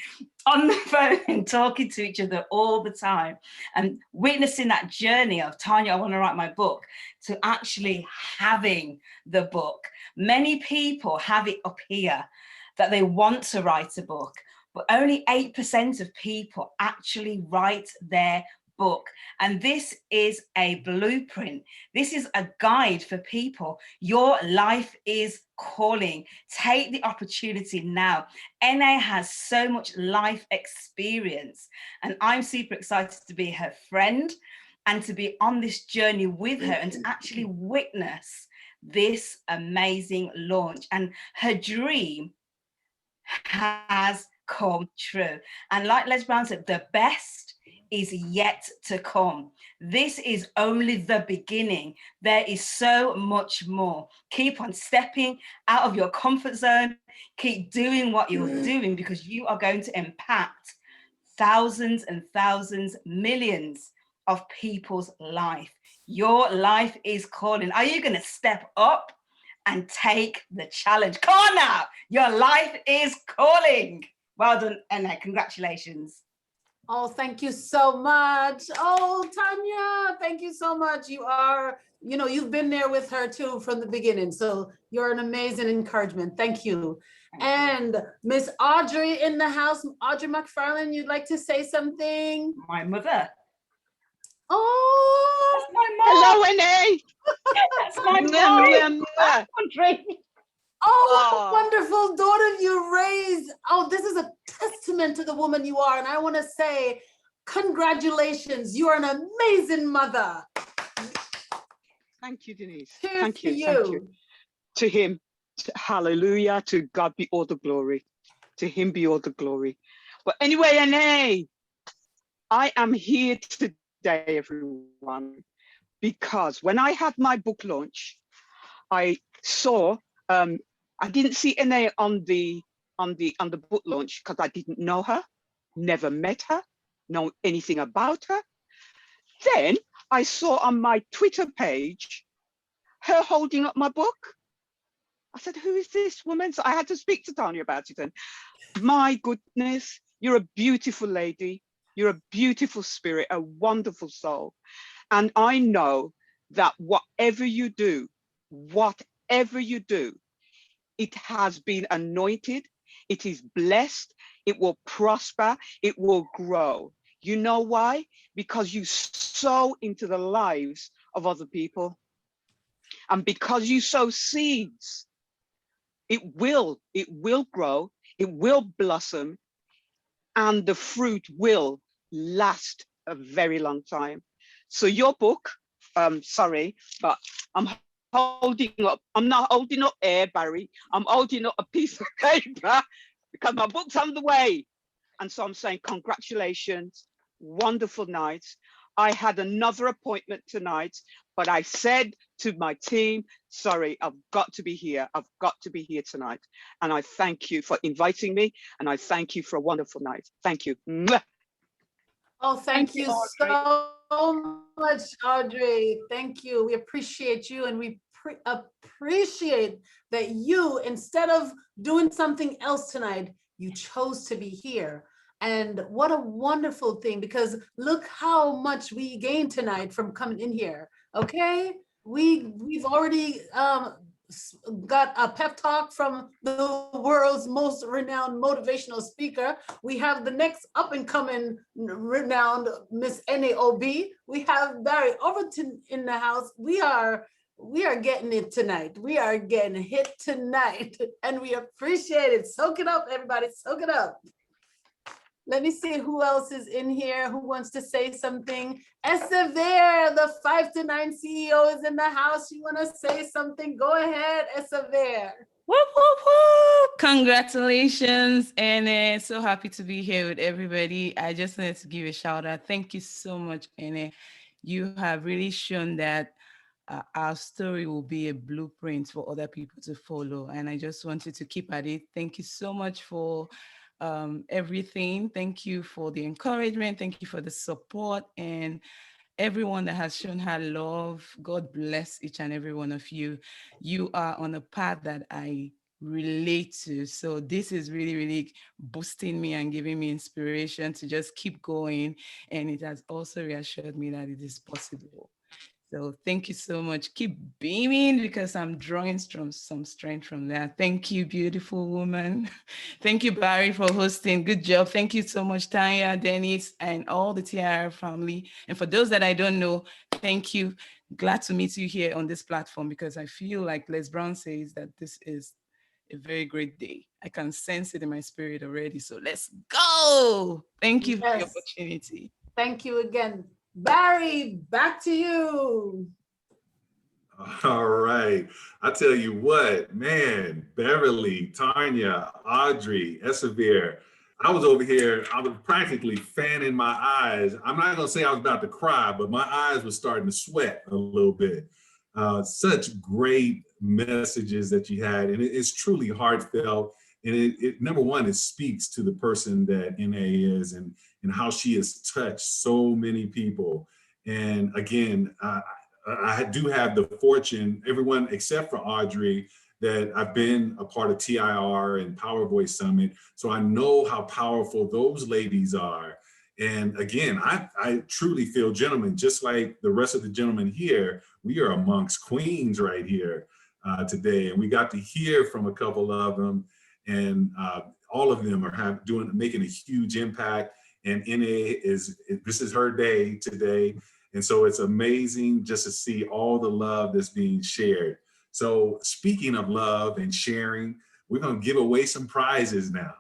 on the phone talking to each other all the time, and witnessing that journey of Tanya, I want to write my book, to actually having the book. Many people have it up here that they want to write a book, but only 8% of people actually write their book. And this is a blueprint. This is a guide for people. Your life is calling. Take the opportunity now. NA has so much life experience, and I'm super excited to be her friend and to be on this journey with her and to actually witness this amazing launch. And her dream has come true. And like Les Brown said, the best is yet to come. This is only the beginning. There is so much more. Keep on stepping out of your comfort zone. Keep doing what you're doing, because you are going to impact thousands and thousands, millions of people's life. Your life is calling. Are you going to step up and take the challenge? Come on now. Your life is calling. Well done, Anna. Congratulations. Oh, thank you so much. Oh, Tanya, thank you so much. You are, you've been there with her too from the beginning. So you're an amazing encouragement. Thank you. And Miss Audrey in the house, Audrey McFarlane, you'd like to say something? My mother. Oh, that's my mom. Hello, NA. That's my mom. Audrey. Oh, wonderful daughter you raised. Oh, this is a testament to the woman you are. And I want to say, congratulations. You are an amazing mother. Thank you, Denise. Cheers Thank you. to Thank you. To him, hallelujah. To God be all the glory. To him be all the glory. But anyway, NA, I am here today, everyone, because when I had my book launch, I saw, I didn't see NA on the book launch because I didn't know her, never met her, know anything about her. Then I saw on my Twitter page her holding up my book. I said, who is this woman? So I had to speak to Tanya about it. And my goodness, you're a beautiful lady. You're a beautiful spirit, a wonderful soul. And I know that whatever you do, it has been anointed, it is blessed, it will prosper, it will grow. You know why? Because you sow into the lives of other people. And because you sow seeds, it will grow, it will blossom, and the fruit will last a very long time. So your book, sorry, but I'm not holding up air, Barry. I'm holding up a piece of paper because my book's on the way. And so I'm saying congratulations, wonderful night. I had another appointment tonight, but I said to my team, sorry, I've got to be here. I've got to be here tonight. And I thank you for inviting me. And I thank you for a wonderful night. Thank you. Mwah. Oh, thank you so much, Audrey. Thank you. We appreciate you, and we appreciate that you, instead of doing something else tonight, you chose to be here. And what a wonderful thing, because look how much we gained tonight from coming in here. Okay, we've already got a pep talk from the world's most renowned motivational speaker. We have the next up and coming renowned Miss NAOB. We have Barry Overton in the house. We are getting it tonight. We are getting hit tonight, and we appreciate it. Soak it up, everybody. Soak it up. Let me see who else is in here who wants to say something. Esever, the 5 to 9 CEO, is in the house. You want to say something? Go ahead, Esever. Whoop, whoop, whoop. Congratulations, and so happy to be here with everybody. I just wanted to give a shout out. Thank you so much, Ene. You have really shown that our story will be a blueprint for other people to follow, and I just wanted to keep at it. Thank you so much for everything. Thank you for the encouragement. Thank you for the support, and everyone that has shown her love. God bless each and every one of you. You are on a path that I relate to. So this is really, really boosting me and giving me inspiration to just keep going. And it has also reassured me that it is possible. So thank you so much. Keep beaming, because I'm drawing some strength from that. Thank you, beautiful woman. Thank you, Barry, for hosting. Good job. Thank you so much, Tanya, Denise, and all the TIR family. And for those that I don't know, thank you. Glad to meet you here on this platform, because I feel like Les Brown says that this is a very great day. I can sense it in my spirit already. So let's go. Thank you for the opportunity. Thank you again. Barry, back to you. All right. I tell you what, man, Beverly, Tanya, Audrey, Esever, I was over here, I was practically fanning my eyes. I'm not going to say I was about to cry, but my eyes were starting to sweat a little bit. Such great messages that you had, and it's truly heartfelt. And it number one, it speaks to the person that NA is, and how she has touched so many people. And again, I do have the fortune, everyone except for Audrey, that I've been a part of TIR and Power Voice Summit. So I know how powerful those ladies are. And again, I truly feel, gentlemen, just like the rest of the gentlemen here, we are amongst queens right here today. And we got to hear from a couple of them, and all of them are making a huge impact. And this is her day today. And so it's amazing just to see all the love that's being shared. So speaking of love and sharing, we're going to give away some prizes now.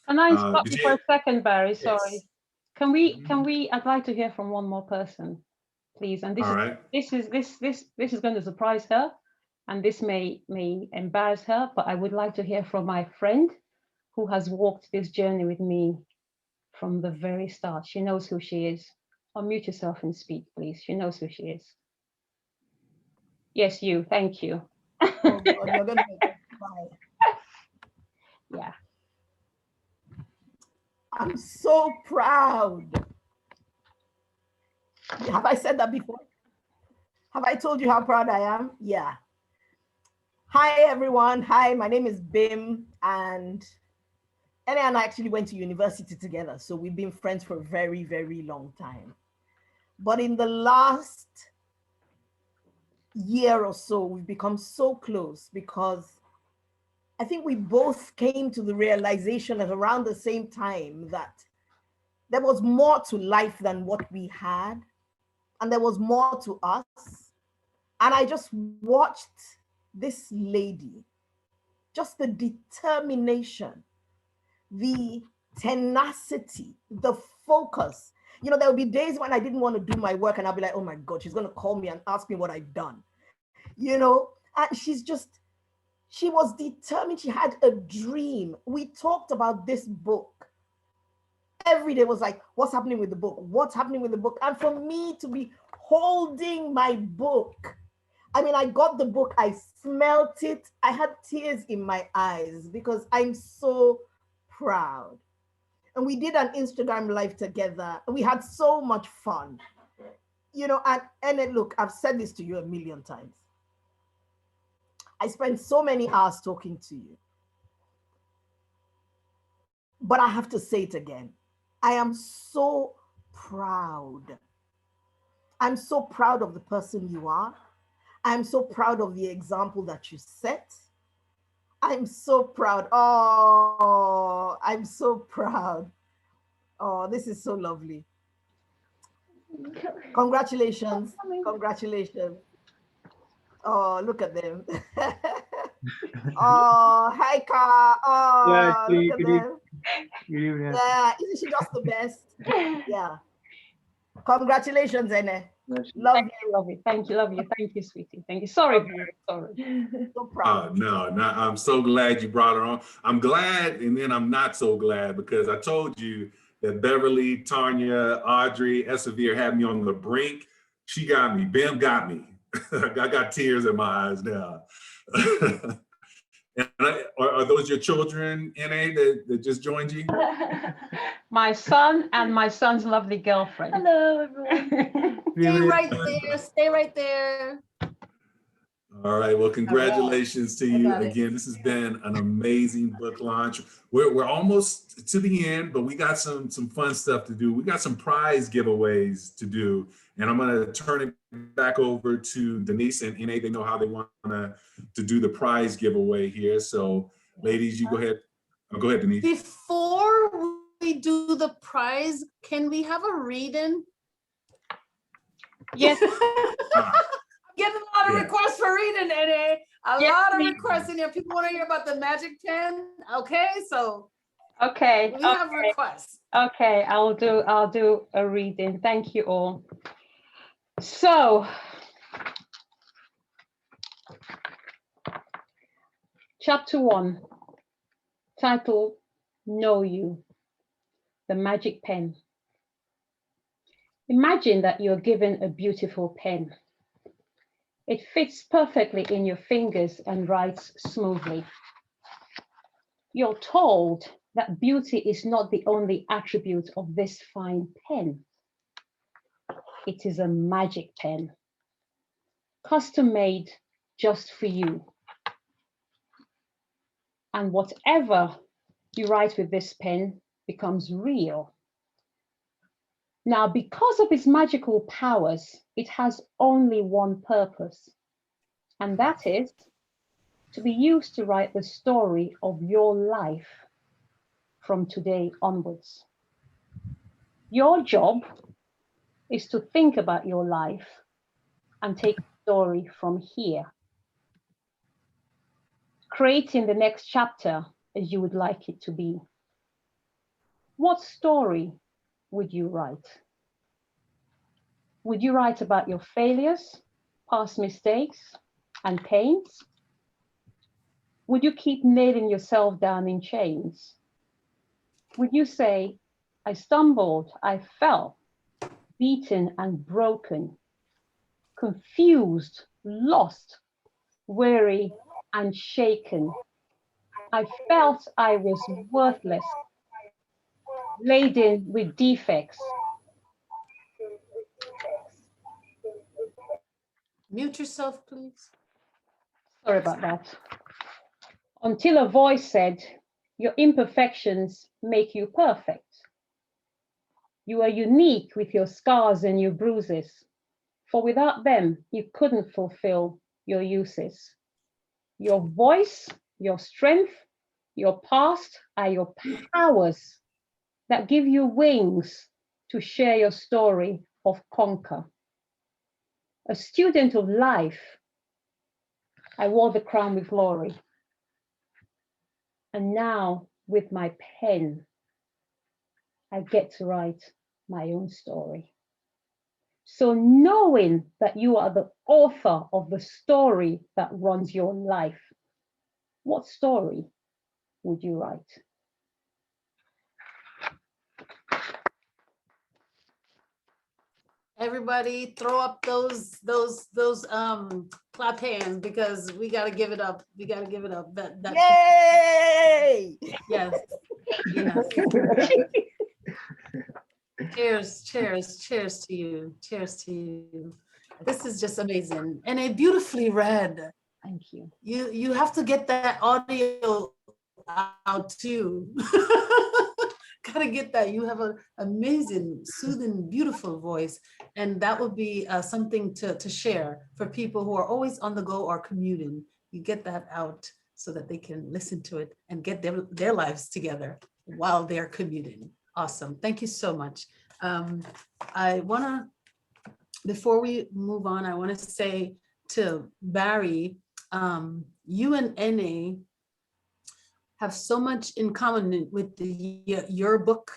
Can I stop you for a second, Barry? Yes. Sorry. Can we, I'd like to hear from one more person, please. And this is going to surprise her, and this may embarrass her, but I would like to hear from my friend who has walked this journey with me from the very start. She knows who she is. Unmute yourself and speak, please. She knows who she is. Yes, you. Thank you. Oh, God, you're gonna make me cry. Yeah. I'm so proud. Have I said that before? Have I told you how proud I am? Yeah. Hi, everyone. Hi, my name is Bim, and Ella and I actually went to university together. So we've been friends for a very, very long time. But in the last year or so, we've become so close because I think we both came to the realization at around the same time that there was more to life than what we had, and there was more to us. And I just watched this lady, just the determination, the tenacity, the focus. You know, there will be days when I didn't want to do my work and I'll be like, oh my God, she's going to call me and ask me what I've done. You know, and she was determined. She had a dream. We talked about this book. Every day was like, what's happening with the book? What's happening with the book? And for me to be holding my book, I mean, I got the book, I smelt it. I had tears in my eyes because I'm so proud. And we did an Instagram live together. We had so much fun. You know, and look, I've said this to you a million times. I spent so many hours talking to you. But I have to say it again. I am so proud. I'm so proud of the person you are. I'm so proud of the example that you set. I'm so proud. Oh, I'm so proud. Oh, this is so lovely. Congratulations. Congratulations. Oh, look at them. Oh, hi, Ka. Oh, look at them. Yeah, isn't she just the best? Yeah. Congratulations, Ene. Love you. Thank you, sweetie. Thank you. Sorry. So proud. No, I'm so glad you brought her on. I'm glad, and then I'm not so glad because I told you that Beverly, Tanya, Audrey, Esavir had me on the brink. She got me. Bim got me. I got tears in my eyes now. And are those your children, NA, that just joined you? My son and my son's lovely girlfriend. Hello, everyone. Stay right there. Stay right there. All right. Well, congratulations to you got it. again. This has been an amazing book launch. We're almost to the end, but we got some fun stuff to do. We got some prize giveaways to do, and I'm going to turn it back over to Denise and NA. They know how they want to do the prize giveaway here. So, ladies, you go ahead. Go ahead, Denise. Before we do the prize, can we have a read-in? Yes. Getting a lot of requests for reading, NA. A lot of requests in here. People want to hear about the magic pen. Okay, so we have requests. Okay, I'll do a reading. Thank you all. So, chapter 1, titled Know You, the Magic Pen. Imagine that you're given a beautiful pen. It fits perfectly in your fingers and writes smoothly. You're told that beauty is not the only attribute of this fine pen. It is a magic pen, custom made just for you. And whatever you write with this pen becomes real. Now, because of its magical powers, it has only one purpose, and that is to be used to write the story of your life from today onwards. Your job is to think about your life and take the story from here, creating the next chapter as you would like it to be. What story would you write? Would you write about your failures, past mistakes, and pains? Would you keep nailing yourself down in chains? Would you say, I stumbled, I fell, beaten and broken, confused, lost, weary and shaken? I felt I was worthless, laden with defects. Mute yourself, please. Sorry about that. Until a voice said, your imperfections make you perfect. You are unique with your scars and your bruises, for without them, you couldn't fulfill your uses. Your voice, your strength, your past are your powers that give you wings to share your story of conquer. A student of life, I wore the crown with glory. And now with my pen, I get to write my own story. So knowing that you are the author of the story that runs your life, what story would you write? Everybody throw up those clap hands, because we got to give it up. We got to give it up. That Yay! yes. Yes. Cheers to you. Cheers to you. This is just amazing. And it beautifully read. Thank you. You have to get that audio out too. Gotta get that. You have an amazing, soothing, beautiful voice. And that would be something to share for people who are always on the go or commuting. You get that out so that they can listen to it and get their lives together while they're commuting. Awesome. Thank you so much. I wanna, before we move on, I wanna say to Barry, you and NA have so much in common with your book,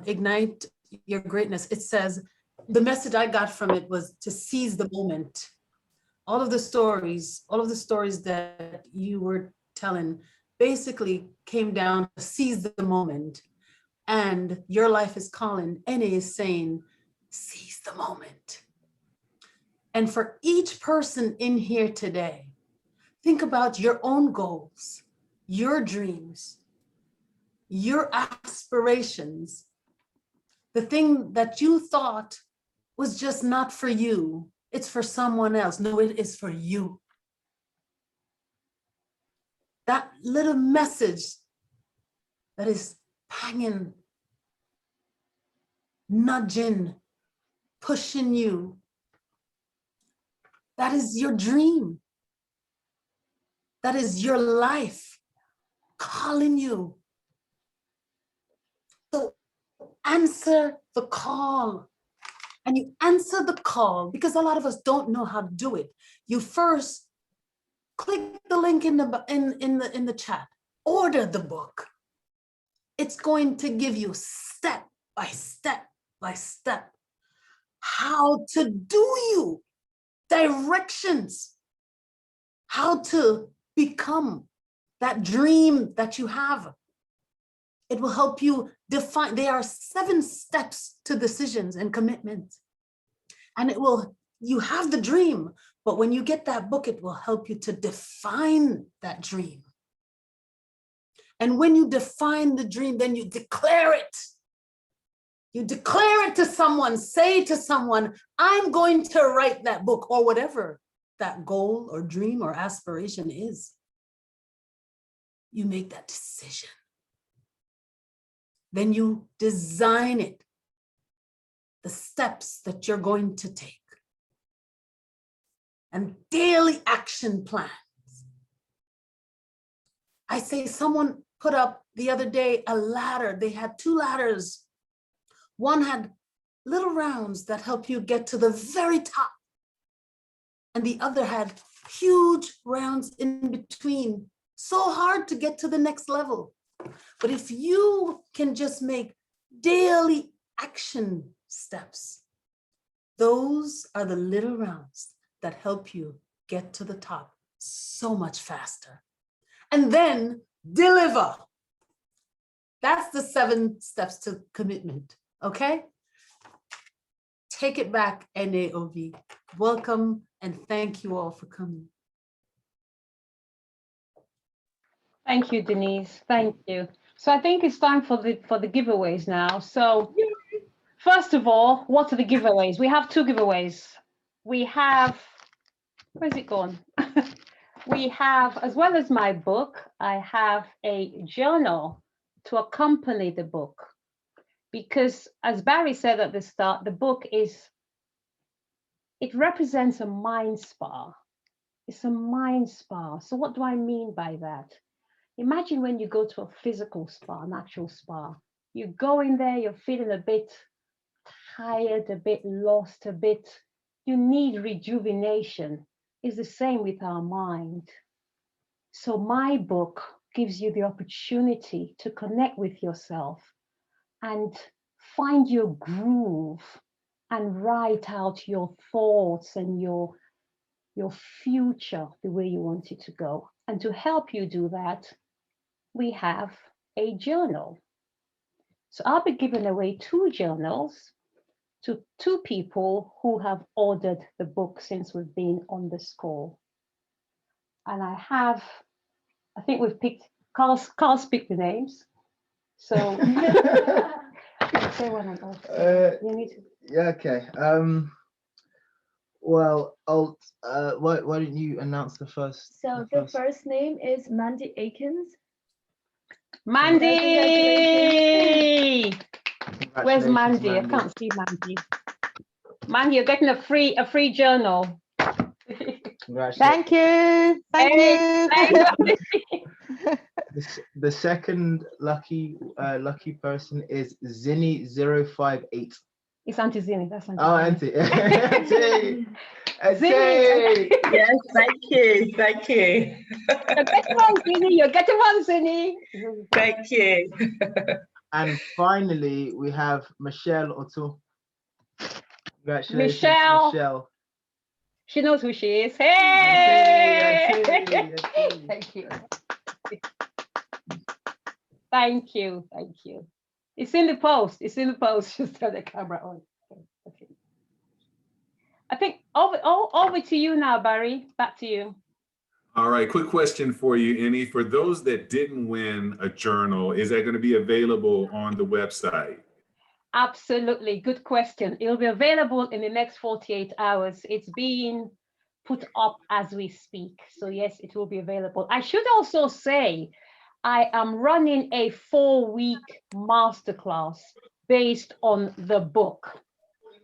Ignite Your Greatness. It says, the message I got from it was to seize the moment. All of the stories that you were telling basically came down to seize the moment. And your life is calling, NA is saying, seize the moment. And for each person in here today, think about your own goals, your dreams, your aspirations, the thing that you thought was just not for you. It's for someone else. No, it is for you. That little message that is hanging, nudging, pushing you. That is your dream. That is your life calling you. So answer the call. And you answer the call because a lot of us don't know how to do it. You first click the link in the chat, order the book. It's going to give you step by step by step how to do you, directions, how to become that dream that you have. It will help you define. There are 7 steps to decisions and commitments. And it will, you have the dream, but when you get that book, it will help you to define that dream. And when you define the dream, then you declare it. You declare it to someone, say to someone, I'm going to write that book, or whatever that goal or dream or aspiration is. You make that decision. Then you design it, the steps that you're going to take, and daily action plans. I say someone put up the other day a ladder. They had 2 ladders. One had little rounds that help you get to the very top, and the other had huge rounds in between. So hard to get to the next level. But if you can just make daily action steps, those are the little rounds that help you get to the top so much faster. And then deliver. That's the 7 steps to commitment, okay? Take it back, NAOV. Welcome and thank you all for coming. Thank you, Denise. Thank you. So I think it's time for the giveaways now. So first of all, what are the giveaways? We have 2 giveaways. We have, where's it gone? We have, as well as my book, I have a journal to accompany the book. because as Barry said at the start, the book it represents a mind spa. It's a mind spa. So what do I mean by that? Imagine when you go to a physical spa, an actual spa. You go in there, you're feeling a bit tired, a bit lost, you need rejuvenation. It's the same with our mind. So my book gives you the opportunity to connect with yourself and find your groove and write out your thoughts and your future the way you want it to go. And to help you do that, we have a journal. So I'll be giving away 2 journals to 2 people who have ordered the book since we've been on this call. And I think we've picked, Carl's picked the names. So say one and you need to. Yeah, okay. Well, I'll why don't you announce the first? So the first name is Mandy Akins. Mandy! Where's Congratulations, Mandy? I can't see Mandy. Mandy, you're getting a free journal. Congratulations. Thank you. Thank you. The second lucky person is Zinny058. It's Auntie Zinny. That's Auntie. Oh, Auntie. Auntie. Zinny. Yes, thank you. Thank you. You're getting one, Zinny. You're getting one, Zinny. Thank you. And finally, we have Michelle Otto. Congratulations, Michelle. She knows who she is. Hey! Thank you. Thank you. Thank you. It's in the post. It's in the post. Just turn the camera on. Okay. I think over to you now, Barry. Back to you. All right, quick question for you, Annie. For those that didn't win a journal, is that going to be available on the website? Absolutely. Good question. It'll be available in the next 48 hours. It's being put up as we speak. So yes, it will be available. I should also say, I am running a 4-week masterclass based on the book.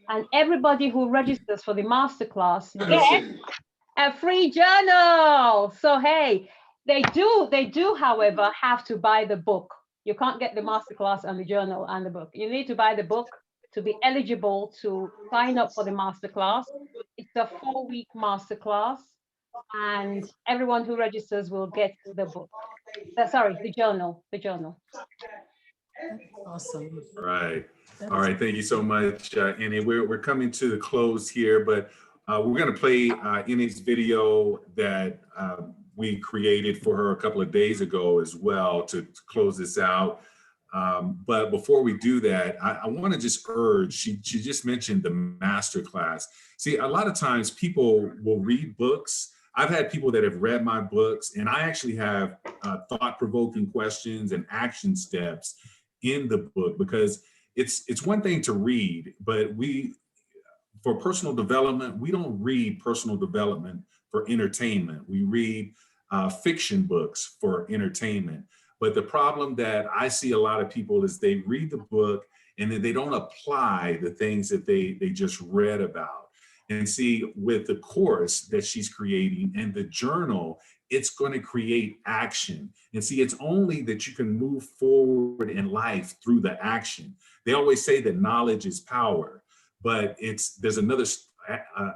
And everybody who registers for the masterclass gets a free journal. So hey, they do, however, have to buy the book. You can't get the masterclass and the journal and the book. You need to buy the book to be eligible to sign up for the masterclass. It's a 4-week masterclass, and everyone who registers will get the book. Sorry, the journal. Awesome. All right. All right. Thank you so much, Annie. We're coming to the close here, but we're going to play Annie's video that we created for her a couple of days ago as well to close this out. But before we do that, I want to just urge, she just mentioned the masterclass. See, a lot of times people will read books. I've had people that have read my books, and I actually have thought-provoking questions and action steps in the book, because it's one thing to read, but for personal development, we don't read personal development for entertainment. We read fiction books for entertainment. But the problem that I see a lot of people is they read the book and then they don't apply the things that they just read about. And see, with the course that she's creating and the journal, it's going to create action. And see, it's only that you can move forward in life through the action. They always say that knowledge is power, but there's another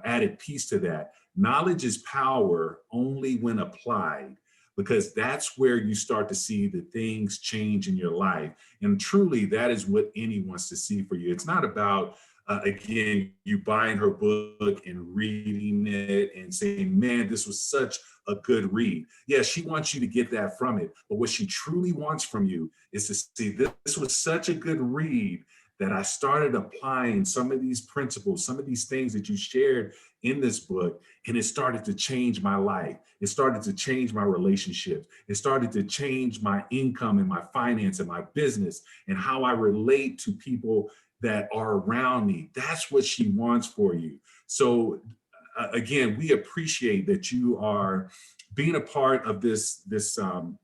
added piece to that. Knowledge is power only when applied, because that's where you start to see the things change in your life. And truly, that is what Annie wants to see for you. It's not about, again, you buying her book and reading it and saying, man, this was such a good read. Yeah, she wants you to get that from it. But what she truly wants from you is to see this was such a good read that I started applying some of these principles, some of these things that you shared in this book, and it started to change my life. It started to change my relationships. It started to change my income and my finance and my business and how I relate to people that are around me. That's what she wants for you. So again, we appreciate that you are being a part of this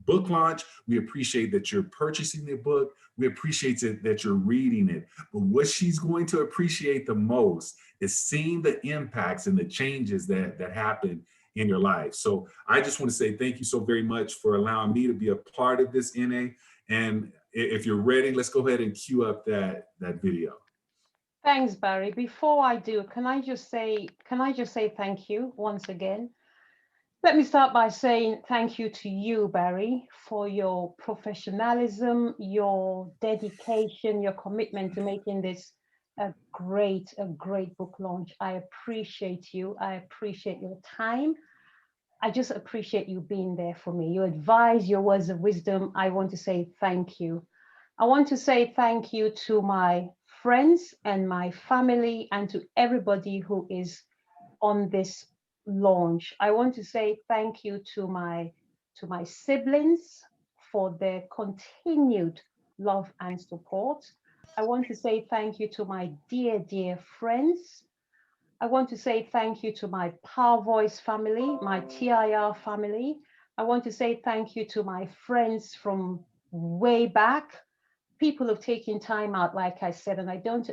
book launch. We appreciate that you're purchasing the book. We appreciate that you're reading it. But what she's going to appreciate the most is seeing the impacts and the changes that happen in your life. So I just want to say thank you so very much for allowing me to be a part of this, NA. And if you're ready, let's go ahead and cue up that video. Thanks, Barry. Before I do, can I just say thank you once again? Let me start by saying thank you to you, Barry, for your professionalism, your dedication, your commitment to making this a great book launch. I appreciate you. I appreciate your time. I just appreciate you being there for me. Your advice, your words of wisdom. I want to say thank you. I want to say thank you to my friends and my family and to everybody who is on this launch. I want to say thank you to my siblings for their continued love and support. I want to say thank you to my dear friends. I want to say thank you to my Power Voice family, my TIR family. I want to say thank you to my friends from way back. People have taken time out, like I said, and I don't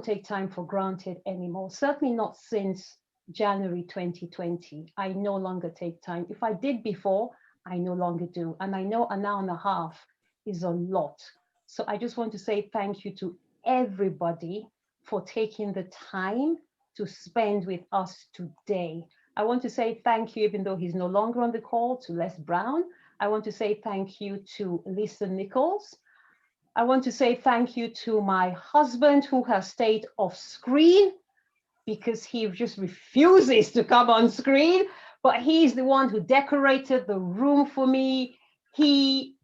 take time for granted anymore. Certainly not since January 2020. I no longer take time. If I did before, I no longer do. And I know an hour and a half is a lot. So I just want to say thank you to everybody for taking the time to spend with us today. I want to say thank you, even though he's no longer on the call, to Les Brown. I want to say thank you to Lisa Nichols. I want to say thank you to my husband, who has stayed off screen because he just refuses to come on screen, but he's the one who decorated the room for me. He's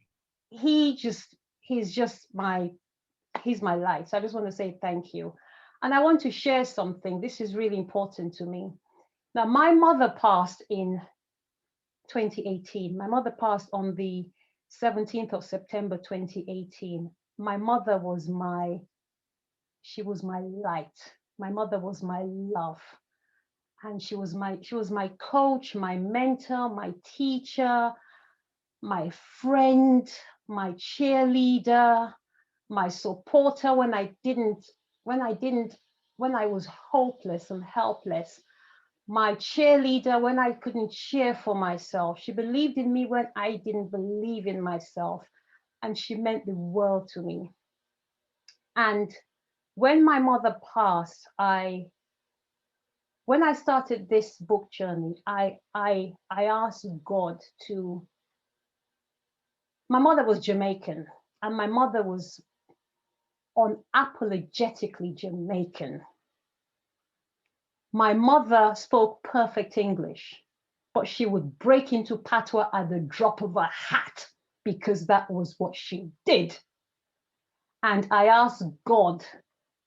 my life. So I just want to say thank you. And I want to share something. This is really important to me. Now, my mother passed in 2018. My mother passed on the 17th of September 2018. My mother was she was my light. My mother was my love. And she was my coach, my mentor, my teacher, my friend, my cheerleader, my supporter when I was hopeless and helpless. My cheerleader when I couldn't cheer for myself. She believed in me when I didn't believe in myself. And she meant the world to me. And when my mother passed, when I started this book journey, I asked God to. My mother was Jamaican, and my mother was unapologetically Jamaican. My mother spoke perfect English, but she would break into patois at the drop of a hat because that was what she did. And I asked God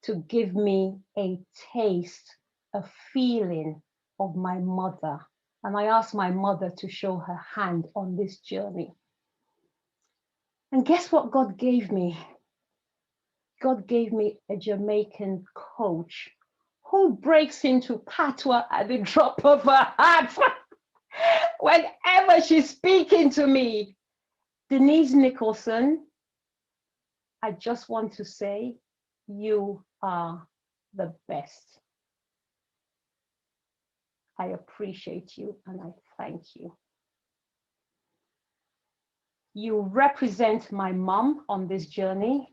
to give me a taste, a feeling of my mother. And I asked my mother to show her hand on this journey. And guess what God gave me? God gave me a Jamaican coach who breaks into patois at the drop of a hat. Whenever she's speaking to me, Denise Nicholson, I just want to say, you are the best. I appreciate you and I thank you. You represent my mom on this journey.